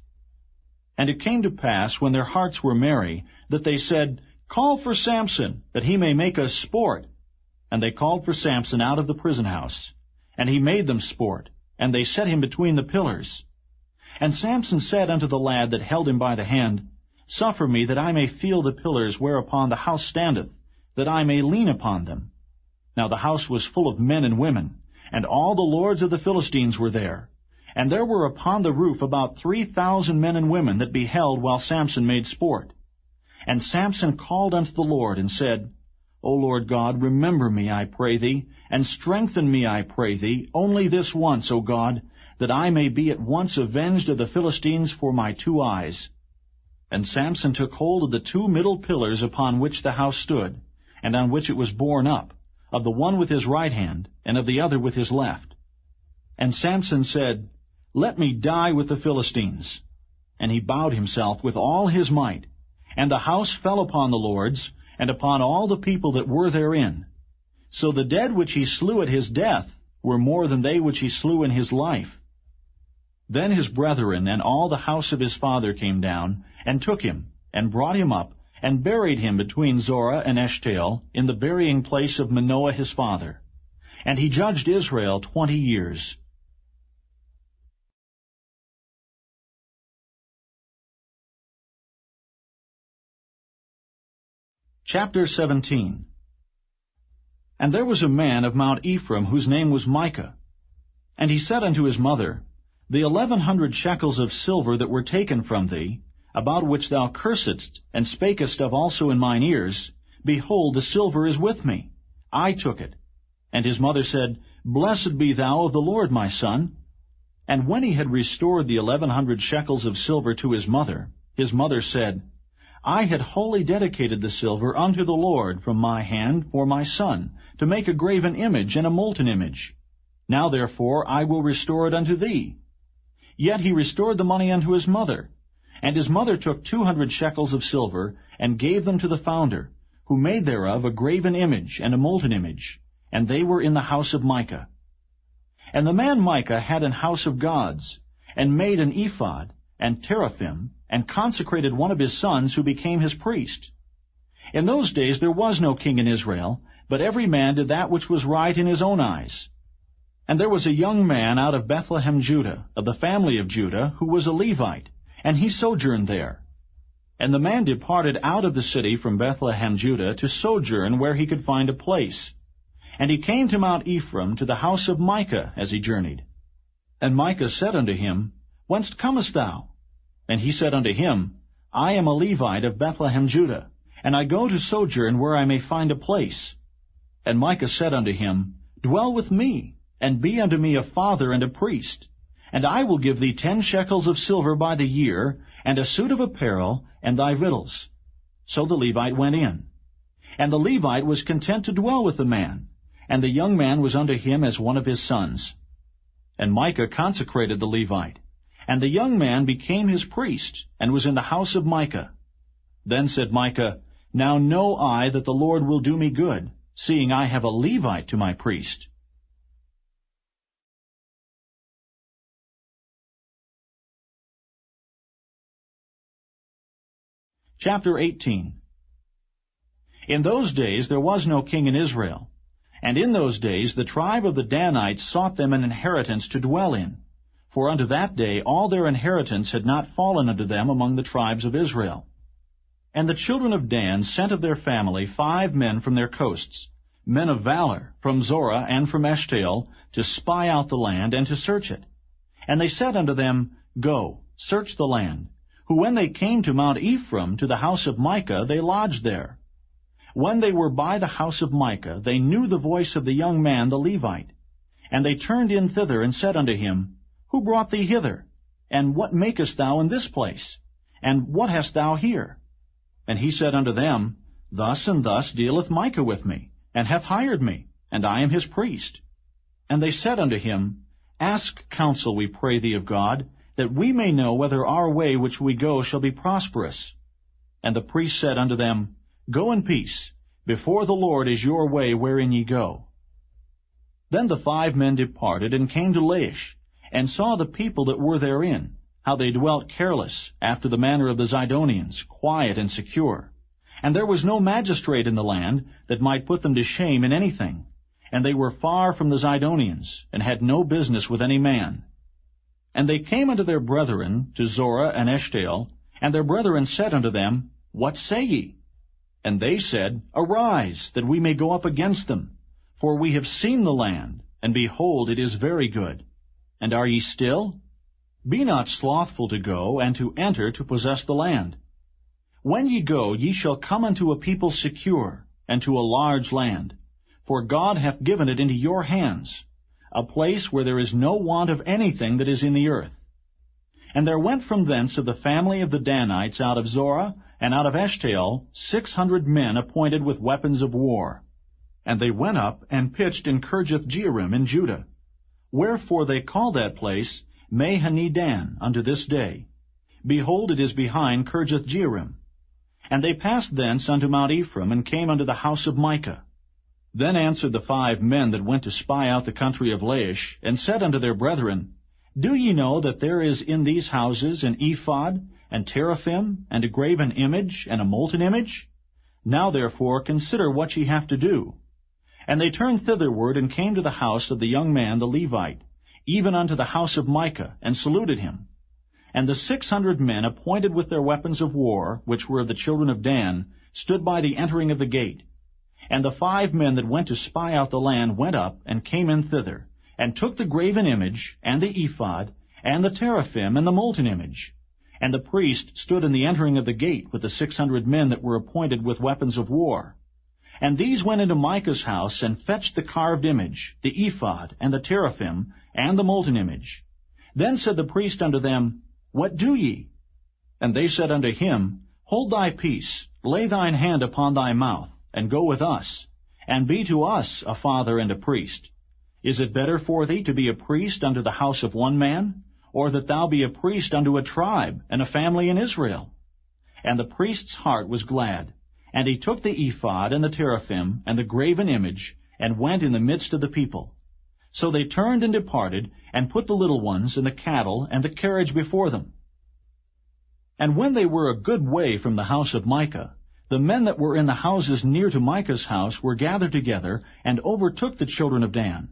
And it came to pass, when their hearts were merry, that they said, Call for Samson, that he may make us sport. And they called for Samson out of the prison house. And he made them sport, and they set him between the pillars. And Samson said unto the lad that held him by the hand, Suffer me that I may feel the pillars whereupon the house standeth, that I may lean upon them. Now the house was full of men and women, and all the lords of the Philistines were there. And there were upon the roof about 3,000 men and women that beheld while Samson made sport. And Samson called unto the Lord, and said, O Lord God, remember me, I pray thee, and strengthen me, I pray thee, only this once, O God, that I may be at once avenged of the Philistines for my 2 eyes. And Samson took hold of the 2 middle pillars upon which the house stood, and on which it was borne up, of the one with his right hand, and of the other with his left. And Samson said, Let me die with the Philistines. And he bowed himself with all his might, and the house fell upon the lords, and upon all the people that were therein. So the dead which he slew at his death were more than they which he slew in his life. Then his brethren and all the house of his father came down, and took him, and brought him up, and buried him between Zorah and Eshtaol, in the burying place of Manoah his father. And he judged Israel 20 years. Chapter 17. And there was a man of Mount Ephraim, whose name was Micah. And he said unto his mother, The 1,100 shekels of silver that were taken from thee, about which thou cursedst, and spakest of also in mine ears, behold, the silver is with me. I took it. And his mother said, Blessed be thou of the Lord, my son. And when he had restored the 1,100 shekels of silver to his mother said, I had wholly dedicated the silver unto the Lord from my hand for my son, to make a graven image and a molten image. Now therefore I will restore it unto thee. Yet he restored the money unto his mother. And his mother took 200 shekels of silver, and gave them to the founder, who made thereof a graven image and a molten image, and they were in the house of Micah. And the man Micah had an house of gods, and made an ephod, and teraphim, and consecrated one of his sons, who became his priest. In those days there was no king in Israel, but every man did that which was right in his own eyes. And there was a young man out of Bethlehem, Judah, of the family of Judah, who was a Levite, and he sojourned there. And the man departed out of the city from Bethlehem, Judah, to sojourn where he could find a place. And he came to Mount Ephraim, to the house of Micah, as he journeyed. And Micah said unto him, Whence comest thou? And he said unto him, I am a Levite of Bethlehem, Judah, and I go to sojourn where I may find a place. And Micah said unto him, Dwell with me, and be unto me a father and a priest. And I will give thee 10 shekels of silver by the year, and a suit of apparel, and thy victuals. So the Levite went in. And the Levite was content to dwell with the man, and the young man was unto him as one of his sons. And Micah consecrated the Levite, and the young man became his priest, and was in the house of Micah. Then said Micah, Now know I that the Lord will do me good, seeing I have a Levite to my priest. Chapter 18. In those days there was no king in Israel, and in those days the tribe of the Danites sought them an inheritance to dwell in, for unto that day all their inheritance had not fallen unto them among the tribes of Israel. And the children of Dan sent of their family 5 men from their coasts, men of valor, from Zorah and from Eshtaol, to spy out the land and to search it. And they said unto them, Go, search the land. Who when they came to Mount Ephraim, to the house of Micah, they lodged there. When they were by the house of Micah, they knew the voice of the young man the Levite. And they turned in thither, and said unto him, Who brought thee hither? And what makest thou in this place? And what hast thou here? And he said unto them, Thus and thus dealeth Micah with me, and hath hired me, and I am his priest. And they said unto him, Ask counsel, we pray thee, of God, that we may know whether our way which we go shall be prosperous. And the priest said unto them, Go in peace. Before the Lord is your way wherein ye go. Then the 5 men departed, and came to Laish, and saw the people that were therein, how they dwelt careless, after the manner of the Zidonians, quiet and secure. And there was no magistrate in the land that might put them to shame in anything. And they were far from the Zidonians, and had no business with any man. And they came unto their brethren, to Zorah and Eshtaol, and their brethren said unto them, What say ye? And they said, Arise, that we may go up against them. For we have seen the land, and behold, it is very good. And are ye still? Be not slothful to go, and to enter to possess the land. When ye go, ye shall come unto a people secure, and to a large land. For God hath given it into your hands, a place where there is no want of anything that is in the earth. And there went from thence of the family of the Danites out of Zorah and out of Eshtaol 600 men appointed with weapons of war. And they went up and pitched in Kirjath-jearim in Judah. Wherefore they call that place Mahane-dan unto this day. Behold, it is behind Kirjath-jearim. And they passed thence unto Mount Ephraim, and came unto the house of Micah. Then answered the 5 men that went to spy out the country of Laish, and said unto their brethren, Do ye know that there is in these houses an ephod, and teraphim, and a graven image, and a molten image? Now therefore consider what ye have to do. And they turned thitherward, and came to the house of the young man the Levite, even unto the house of Micah, and saluted him. And the 600 men appointed with their weapons of war, which were of the children of Dan, stood by the entering of the gate. And the 5 men that went to spy out the land went up, and came in thither, and took the graven image, and the ephod, and the teraphim, and the molten image. And the priest stood in the entering of the gate with the 600 men that were appointed with weapons of war. And these went into Micah's house, and fetched the carved image, the ephod, and the teraphim, and the molten image. Then said the priest unto them, What do ye? And they said unto him, Hold thy peace, lay thine hand upon thy mouth, and go with us, and be to us a father and a priest. Is it better for thee to be a priest unto the house of one man, or that thou be a priest unto a tribe and a family in Israel? And the priest's heart was glad, and he took the ephod and the teraphim and the graven image, and went in the midst of the people. So they turned and departed, and put the little ones and the cattle and the carriage before them. And when they were a good way from the house of Micah, the men that were in the houses near to Micah's house were gathered together, and overtook the children of Dan.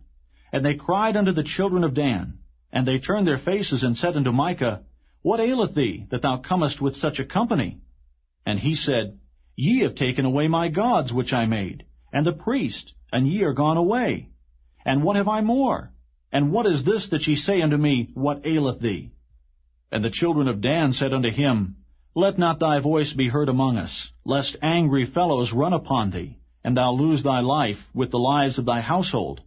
And they cried unto the children of Dan, and they turned their faces and said unto Micah, What aileth thee, that thou comest with such a company? And he said, Ye have taken away my gods which I made, and the priest, and ye are gone away. And what have I more? And what is this that ye say unto me, What aileth thee? And the children of Dan said unto him, Let not thy voice be heard among us, lest angry fellows run upon thee, and thou lose thy life with the lives of thy household.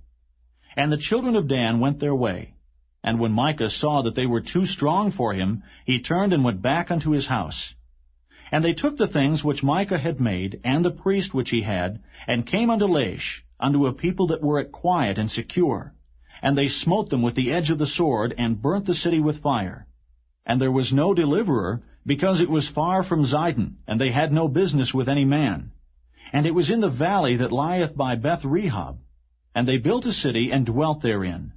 And the children of Dan went their way. And when Micah saw that they were too strong for him, he turned and went back unto his house. And they took the things which Micah had made, and the priest which he had, and came unto Laish, unto a people that were at quiet and secure. And they smote them with the edge of the sword, and burnt the city with fire. And there was no deliverer, because it was far from Zidon, and they had no business with any man. And it was in the valley that lieth by Beth-rehob. And they built a city, and dwelt therein.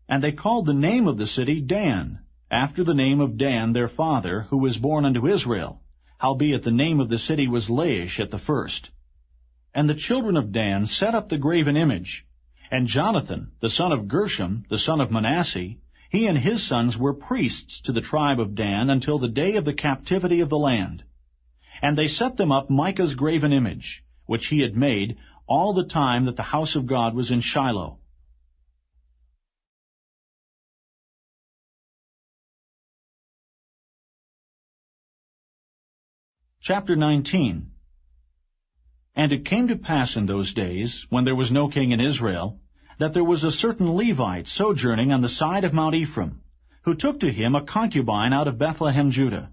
And they called the name of the city Dan, after the name of Dan their father, who was born unto Israel. Howbeit the name of the city was Laish at the first. And the children of Dan set up the graven image. And Jonathan, the son of Gershom, the son of Manasseh, he and his sons were priests to the tribe of Dan until the day of the captivity of the land. And they set them up Micah's graven image, which he had made, all the time that the house of God was in Shiloh. Chapter 19. And it came to pass in those days, when there was no king in Israel, that there was a certain Levite sojourning on the side of Mount Ephraim, who took to him a concubine out of Bethlehem, Judah.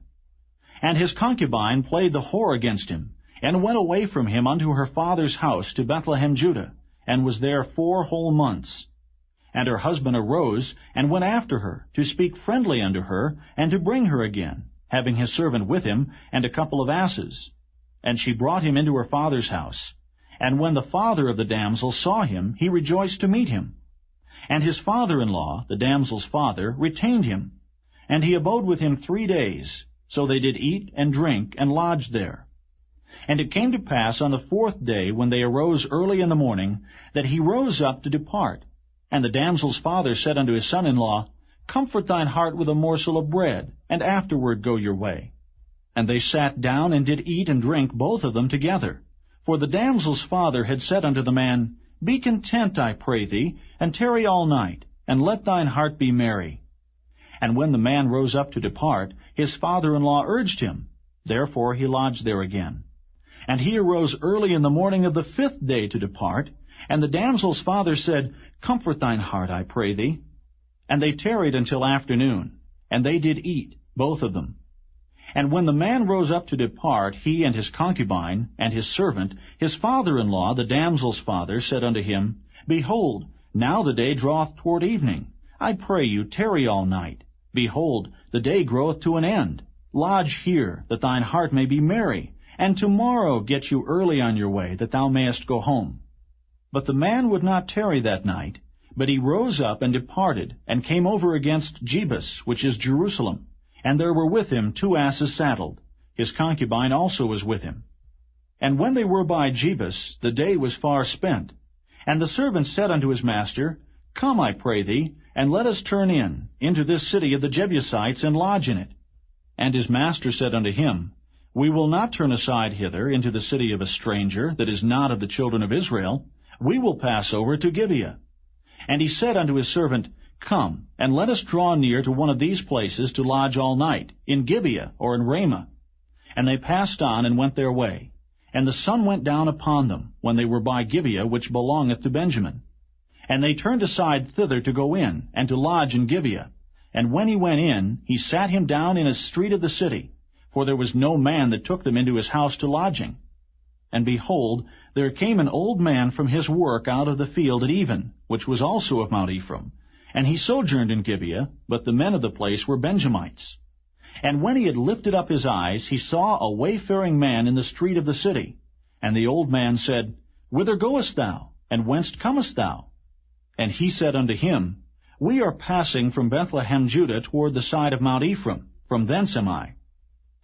And his concubine played the whore against him, and went away from him unto her father's house to Bethlehem, Judah, and was there 4 whole months. And her husband arose, and went after her, to speak friendly unto her, and to bring her again, having his servant with him, and a couple of asses. And she brought him into her father's house. And when the father of the damsel saw him, he rejoiced to meet him. And his father-in-law, the damsel's father, retained him. And he abode with him 3 days. So they did eat and drink, and lodged there. And it came to pass on the 4th day, when they arose early in the morning, that he rose up to depart. And the damsel's father said unto his son-in-law, Comfort thine heart with a morsel of bread, and afterward go your way. And they sat down, and did eat and drink both of them together. For the damsel's father had said unto the man, Be content, I pray thee, and tarry all night, and let thine heart be merry. And when the man rose up to depart, his father-in-law urged him. Therefore he lodged there again. And he arose early in the morning of the 5th day to depart. And the damsel's father said, Comfort thine heart, I pray thee. And they tarried until afternoon, and they did eat, both of them. And when the man rose up to depart, he and his concubine, and his servant, his father-in-law, the damsel's father, said unto him, Behold, now the day draweth toward evening. I pray you, tarry all night. Behold, the day groweth to an end. Lodge here, that thine heart may be merry, and tomorrow get you early on your way, that thou mayest go home. But the man would not tarry that night, but he rose up and departed, and came over against Jebus, which is Jerusalem. And there were with him 2 asses saddled. His concubine also was with him. And when they were by Jebus, the day was far spent. And the servant said unto his master, Come, I pray thee, and let us turn into this city of the Jebusites, and lodge in it. And his master said unto him, We will not turn aside hither into the city of a stranger, that is not of the children of Israel. We will pass over to Gibeah. And he said unto his servant, Come, and let us draw near to one of these places to lodge all night, in Gibeah or in Ramah. And they passed on and went their way. And the sun went down upon them, when they were by Gibeah, which belongeth to Benjamin. And they turned aside thither to go in, and to lodge in Gibeah. And when he went in, he sat him down in a street of the city. for there was no man that took them into his house to lodging. And behold, there came an old man from his work out of the field at even, which was also of Mount Ephraim. And he sojourned in Gibeah, but the men of the place were Benjamites. And when he had lifted up his eyes, he saw a wayfaring man in the street of the city. And the old man said, Whither goest thou? And whence comest thou? And he said unto him, We are passing from Bethlehem Judah toward the side of Mount Ephraim. From thence am I.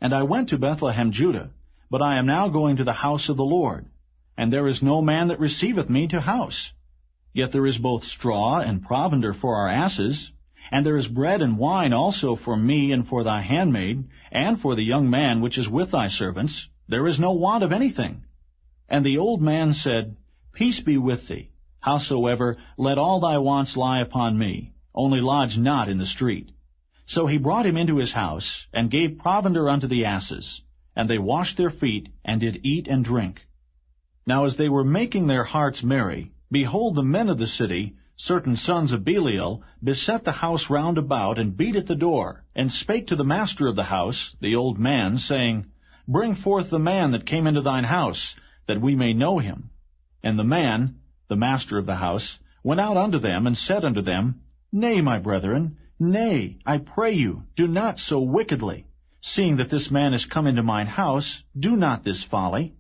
And I went to Bethlehem Judah, but I am now going to the house of the Lord. And there is no man that receiveth me to house. Yet there is both straw and provender for our asses, and there is bread and wine also for me and for thy handmaid, and for the young man which is with thy servants. There is no want of anything. And the old man said, Peace be with thee. Howsoever, let all thy wants lie upon me, only lodge not in the street. So he brought him into his house, and gave provender unto the asses. And they washed their feet, and did eat and drink. Now as they were making their hearts merry, behold, the men of the city, certain sons of Belial, beset the house round about, and beat at the door, and spake to the master of the house, the old man, saying, Bring forth the man that came into thine house, that we may know him. And the man, the master of the house, went out unto them, and said unto them, Nay, my brethren, nay, I pray you, do not so wickedly. Seeing that this man is come into mine house, do not this folly.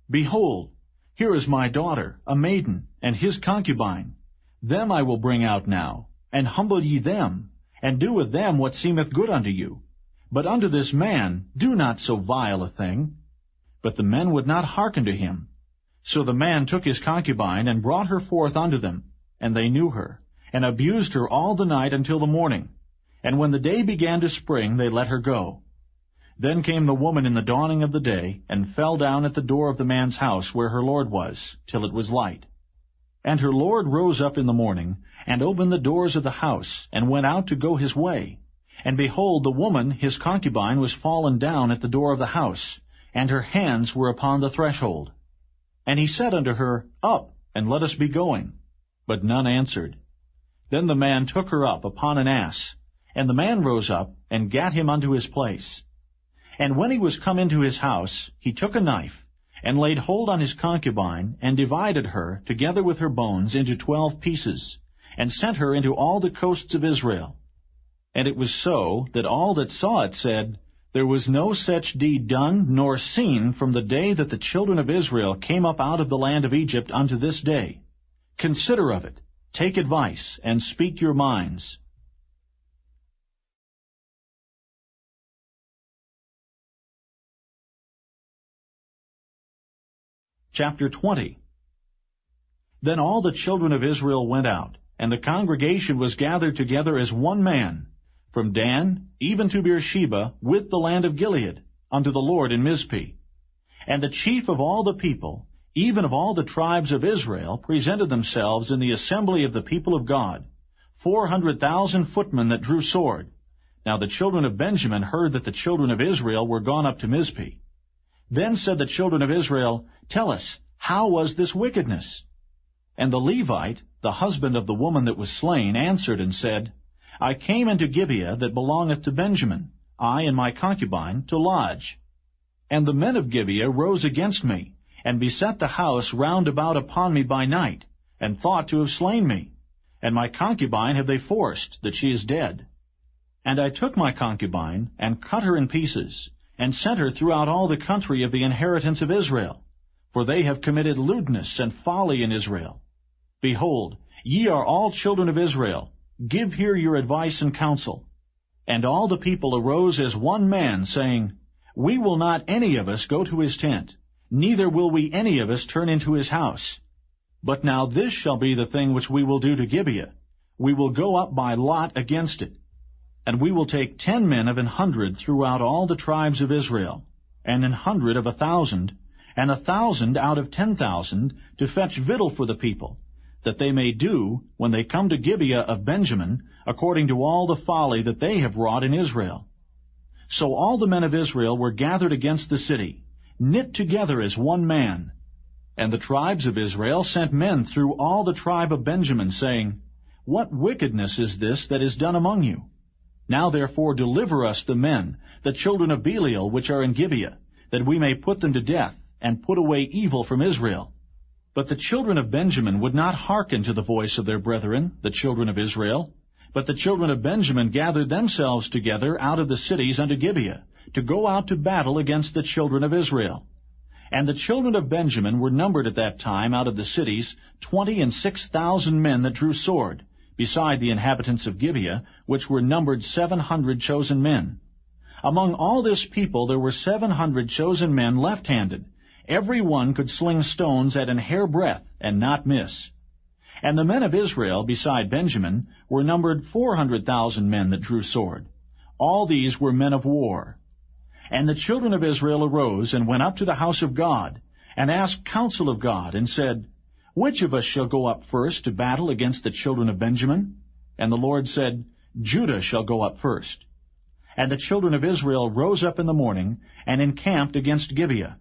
Behold, here is my daughter, a maiden, and his concubine. Them I will bring out now, and humble ye them, and do with them what seemeth good unto you. But unto this man do not so vile a thing. But the men would not hearken to him. So the man took his concubine, and brought her forth unto them, and they knew her, and abused her all the night until the morning. And when the day began to spring, they let her go. Then came the woman in the dawning of the day, and fell down at the door of the man's house where her lord was, till it was light. And her lord rose up in the morning, and opened the doors of the house, and went out to go his way. And behold, the woman, his concubine, was fallen down at the door of the house, and her hands were upon the threshold. And he said unto her, Up, and let us be going. But none answered. Then the man took her up upon an ass, and the man rose up, and gat him unto his place. And when he was come into his house, he took a knife, and laid hold on his concubine, and divided her, together with her bones, into 12 pieces, and sent her into all the coasts of Israel. And it was so, that all that saw it said, There was no such deed done, nor seen, from the day that the children of Israel came up out of the land of Egypt unto this day. Consider of it, take advice, and speak your minds. Chapter 20. Then all the children of Israel went out, and the congregation was gathered together as one man, from Dan even to Beersheba, with the land of Gilead, unto the Lord in Mizpeh. And the chief of all the people, even of all the tribes of Israel, presented themselves in the assembly of the people of God, 400,000 footmen that drew sword. Now the children of Benjamin heard that the children of Israel were gone up to Mizpeh. Then said the children of Israel, Tell us, how was this wickedness? And the Levite, the husband of the woman that was slain, answered and said, I came into Gibeah that belongeth to Benjamin, I and my concubine, to lodge. And the men of Gibeah rose against me, and beset the house round about upon me by night, and thought to have slain me. And my concubine have they forced, that she is dead. And I took my concubine, and cut her in pieces, and sent her throughout all the country of the inheritance of Israel. For they have committed lewdness and folly in Israel. Behold, ye are all children of Israel. Give here your advice and counsel. And all the people arose as one man, saying, We will not any of us go to his tent, neither will we any of us turn into his house. But now this shall be the thing which we will do to Gibeah. We will go up by lot against it. And we will take 10 men of 100 throughout all the tribes of Israel, and 100 of 1,000, and 1,000 out of 10,000, to fetch victual for the people, that they may do, when they come to Gibeah of Benjamin, according to all the folly that they have wrought in Israel. So all the men of Israel were gathered against the city, knit together as one man. And the tribes of Israel sent men through all the tribe of Benjamin, saying, What wickedness is this that is done among you? Now therefore deliver us the men, the children of Belial, which are in Gibeah, that we may put them to death, and put away evil from Israel. But the children of Benjamin would not hearken to the voice of their brethren, the children of Israel. But the children of Benjamin gathered themselves together out of the cities unto Gibeah, to go out to battle against the children of Israel. And the children of Benjamin were numbered at that time out of the cities 26,000 men that drew sword, beside the inhabitants of Gibeah, which were numbered 700 chosen men. Among all this people there were 700 chosen men left-handed. Every one could sling stones at an hairbreadth, and not miss. And the men of Israel, beside Benjamin, were numbered 400,000 men that drew sword. All these were men of war. And the children of Israel arose, and went up to the house of God, and asked counsel of God, and said, Which of us shall go up first to battle against the children of Benjamin? And the Lord said, Judah shall go up first. And the children of Israel rose up in the morning, and encamped against Gibeah.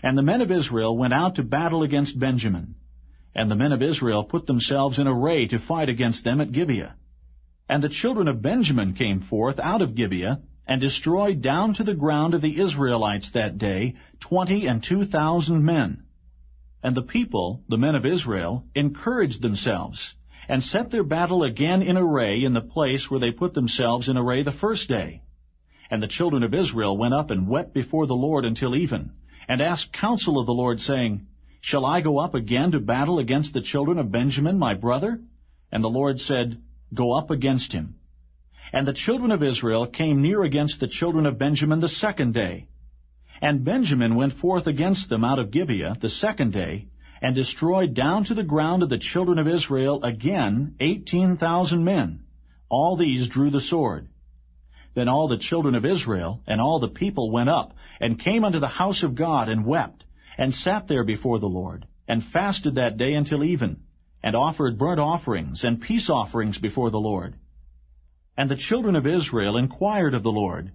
And the men of Israel went out to battle against Benjamin. And the men of Israel put themselves in array to fight against them at Gibeah. And the children of Benjamin came forth out of Gibeah, and destroyed down to the ground of the Israelites that day 22,000 men. And the people, the men of Israel, encouraged themselves, and set their battle again in array in the place where they put themselves in array the first day. And the children of Israel went up and wept before the Lord until even, and asked counsel of the Lord, saying, Shall I go up again to battle against the children of Benjamin my brother? And the Lord said, Go up against him. And the children of Israel came near against the children of Benjamin the second day. And Benjamin went forth against them out of Gibeah the second day, and destroyed down to the ground of the children of Israel again 18,000 men. All these drew the sword. Then all the children of Israel and all the people went up, and came unto the house of God, and wept, and sat there before the Lord, and fasted that day until even, and offered burnt offerings and peace offerings before the Lord. And the children of Israel inquired of the Lord,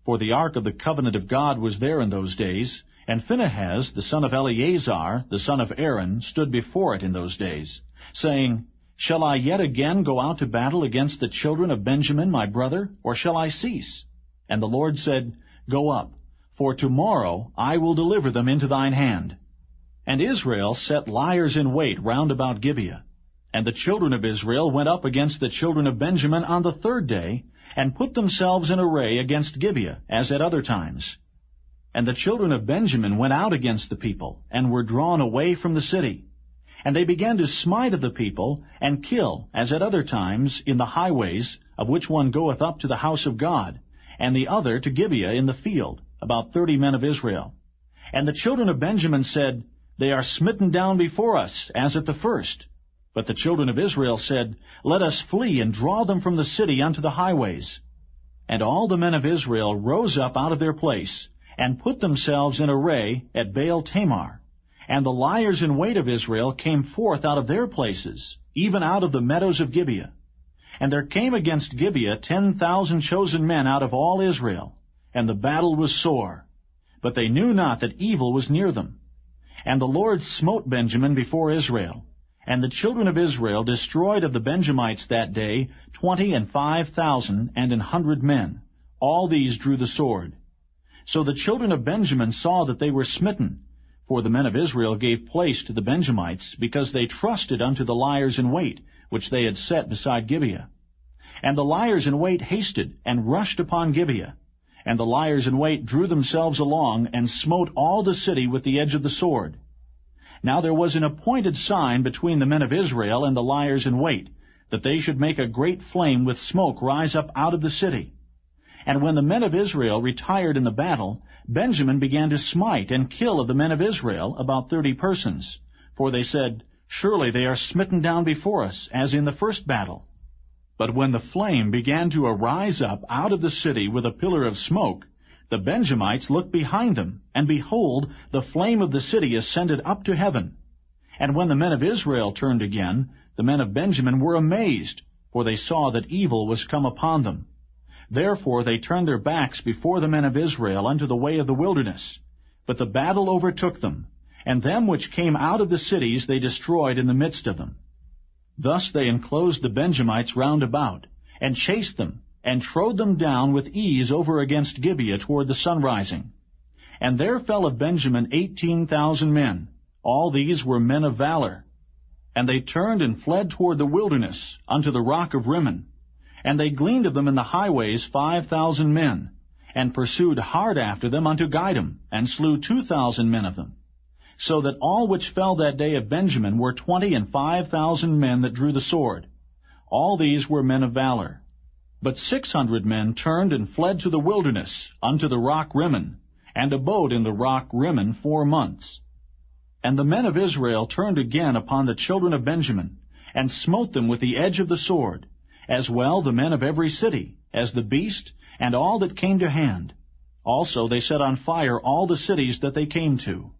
for the ark of the covenant of God was there in those days, and Phinehas, the son of Eleazar, the son of Aaron, stood before it in those days, saying, Shall I yet again go out to battle against the children of Benjamin my brother, or shall I cease? And the Lord said, Go up, for tomorrow I will deliver them into thine hand. And Israel set liers in wait round about Gibeah. And the children of Israel went up against the children of Benjamin on the third day, and put themselves in array against Gibeah, as at other times. And the children of Benjamin went out against the people, and were drawn away from the city. And they began to smite of the people, and kill, as at other times, in the highways, of which one goeth up to the house of God, and the other to Gibeah in the field, about 30 men of Israel. And the children of Benjamin said, They are smitten down before us, as at the first. But the children of Israel said, Let us flee, and draw them from the city unto the highways. And all the men of Israel rose up out of their place, and put themselves in array at Baal Tamar. And the liers in wait of Israel came forth out of their places, even out of the meadows of Gibeah. And there came against Gibeah 10,000 chosen men out of all Israel, and the battle was sore. But they knew not that evil was near them. And the Lord smote Benjamin before Israel. And the children of Israel destroyed of the Benjamites that day 25,000 and 100 men. All these drew the sword. So the children of Benjamin saw that they were smitten, for the men of Israel gave place to the Benjamites, because they trusted unto the liers in wait, which they had set beside Gibeah. And the liers in wait hasted, and rushed upon Gibeah. And the liers in wait drew themselves along, and smote all the city with the edge of the sword. Now there was an appointed sign between the men of Israel and the liers in wait, that they should make a great flame with smoke rise up out of the city. And when the men of Israel retired in the battle, Benjamin began to smite and kill of the men of Israel about 30 persons. For they said, Surely they are smitten down before us, as in the first battle. But when the flame began to arise up out of the city with a pillar of smoke, the Benjamites looked behind them, and behold, the flame of the city ascended up to heaven. And when the men of Israel turned again, the men of Benjamin were amazed, for they saw that evil was come upon them. Therefore they turned their backs before the men of Israel unto the way of the wilderness. But the battle overtook them, and them which came out of the cities they destroyed in the midst of them. Thus they enclosed the Benjamites round about, and chased them, and trode them down with ease over against Gibeah toward the sunrising. And there fell of Benjamin 18,000 men. All these were men of valor. And they turned and fled toward the wilderness, unto the rock of Rimmon. And they gleaned of them in the highways 5,000 men, and pursued hard after them unto Gidom, and slew 2,000 men of them. So that all which fell that day of Benjamin were 25,000 men that drew the sword. All these were men of valor. But 600 men turned and fled to the wilderness, unto the rock Rimmon, and abode in the rock Rimmon 4 months. And the men of Israel turned again upon the children of Benjamin, and smote them with the edge of the sword, as well the men of every city, as the beast, and all that came to hand. Also they set on fire all the cities that they came to.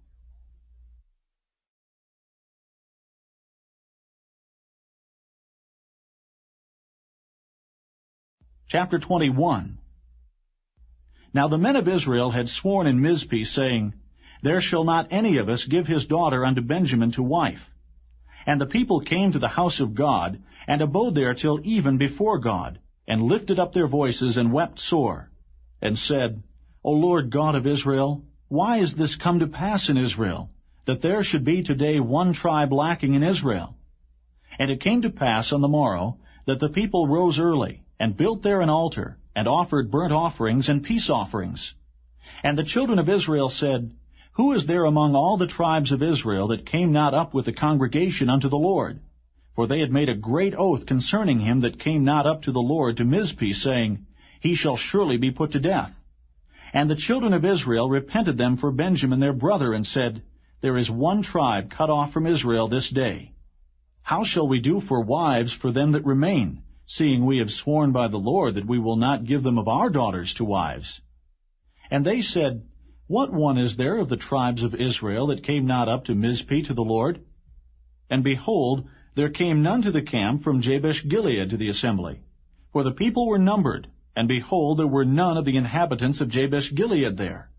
Chapter 21. Now the men of Israel had sworn in Mizpeh, saying, There shall not any of us give his daughter unto Benjamin to wife. And the people came to the house of God, and abode there till even before God, and lifted up their voices, and wept sore, and said, O Lord God of Israel, why is this come to pass in Israel, that there should be today one tribe lacking in Israel? And it came to pass on the morrow, that the people rose early, and built there an altar, and offered burnt offerings and peace offerings. And the children of Israel said, Who is there among all the tribes of Israel that came not up with the congregation unto the Lord? For they had made a great oath concerning him that came not up to the Lord to Mizpeh, saying, He shall surely be put to death. And the children of Israel repented them for Benjamin their brother, and said, There is one tribe cut off from Israel this day. How shall we do for wives for them that remain, seeing we have sworn by the Lord that we will not give them of our daughters to wives? And they said, What one is there of the tribes of Israel that came not up to Mizpeh to the Lord? And behold, there came none to the camp from Jabesh-Gilead to the assembly. For the people were numbered, and behold, there were none of the inhabitants of Jabesh-Gilead there.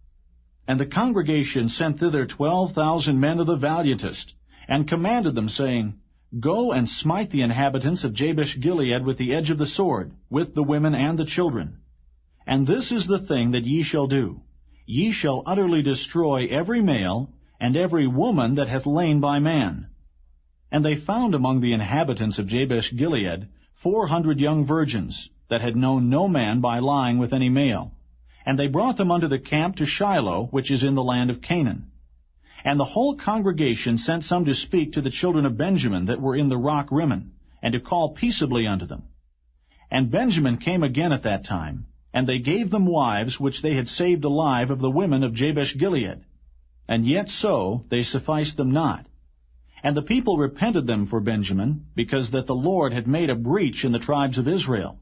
And the congregation sent thither 12,000 men of the valiantest, and commanded them, saying, Go and smite the inhabitants of Jabesh-Gilead with the edge of the sword, with the women and the children. And this is the thing that ye shall do. Ye shall utterly destroy every male, and every woman that hath lain by man. And they found among the inhabitants of Jabesh-Gilead 400 young virgins, that had known no man by lying with any male. And they brought them unto the camp to Shiloh, which is in the land of Canaan. And the whole congregation sent some to speak to the children of Benjamin that were in the rock Rimmon, and to call peaceably unto them. And Benjamin came again at that time, and they gave them wives which they had saved alive of the women of Jabesh-Gilead. And yet so they sufficed them not. And the people repented them for Benjamin, because that the Lord had made a breach in the tribes of Israel.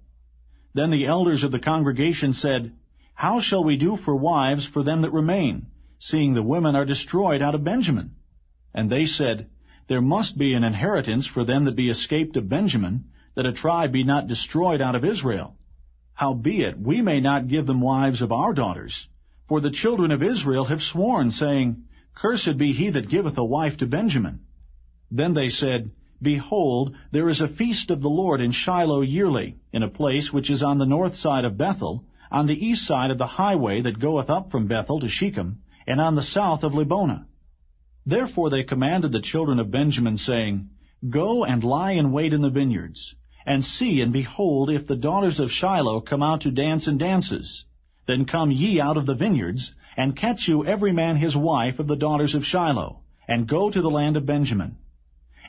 Then the elders of the congregation said, How shall we do for wives for them that remain, seeing the women are destroyed out of Benjamin? And they said, There must be an inheritance for them that be escaped of Benjamin, that a tribe be not destroyed out of Israel. Howbeit, we may not give them wives of our daughters, for the children of Israel have sworn, saying, Cursed be he that giveth a wife to Benjamin. Then they said, Behold, there is a feast of the Lord in Shiloh yearly, in a place which is on the north side of Bethel, on the east side of the highway that goeth up from Bethel to Shechem, and on the south of Lebonah. Therefore they commanded the children of Benjamin, saying, Go and lie in wait in the vineyards, and see and behold if the daughters of Shiloh come out to dance in dances. Then come ye out of the vineyards, and catch you every man his wife of the daughters of Shiloh, and go to the land of Benjamin.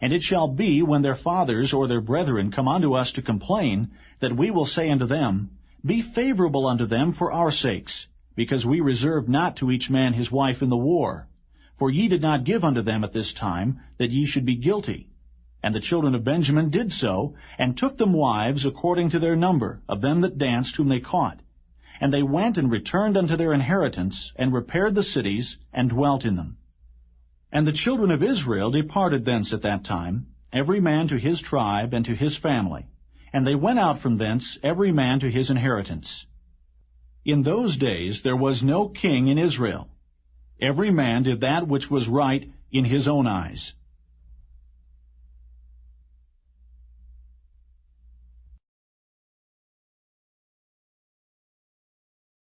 And it shall be, when their fathers or their brethren come unto us to complain, that we will say unto them, Be favorable unto them for our sakes, because we reserve not to each man his wife in the war. For ye did not give unto them at this time, that ye should be guilty. And the children of Benjamin did so, and took them wives according to their number, of them that danced whom they caught. And they went and returned unto their inheritance, and repaired the cities, and dwelt in them. And the children of Israel departed thence at that time, every man to his tribe and to his family. And they went out from thence, every man to his inheritance. In those days there was no king in Israel. Every man did that which was right in his own eyes.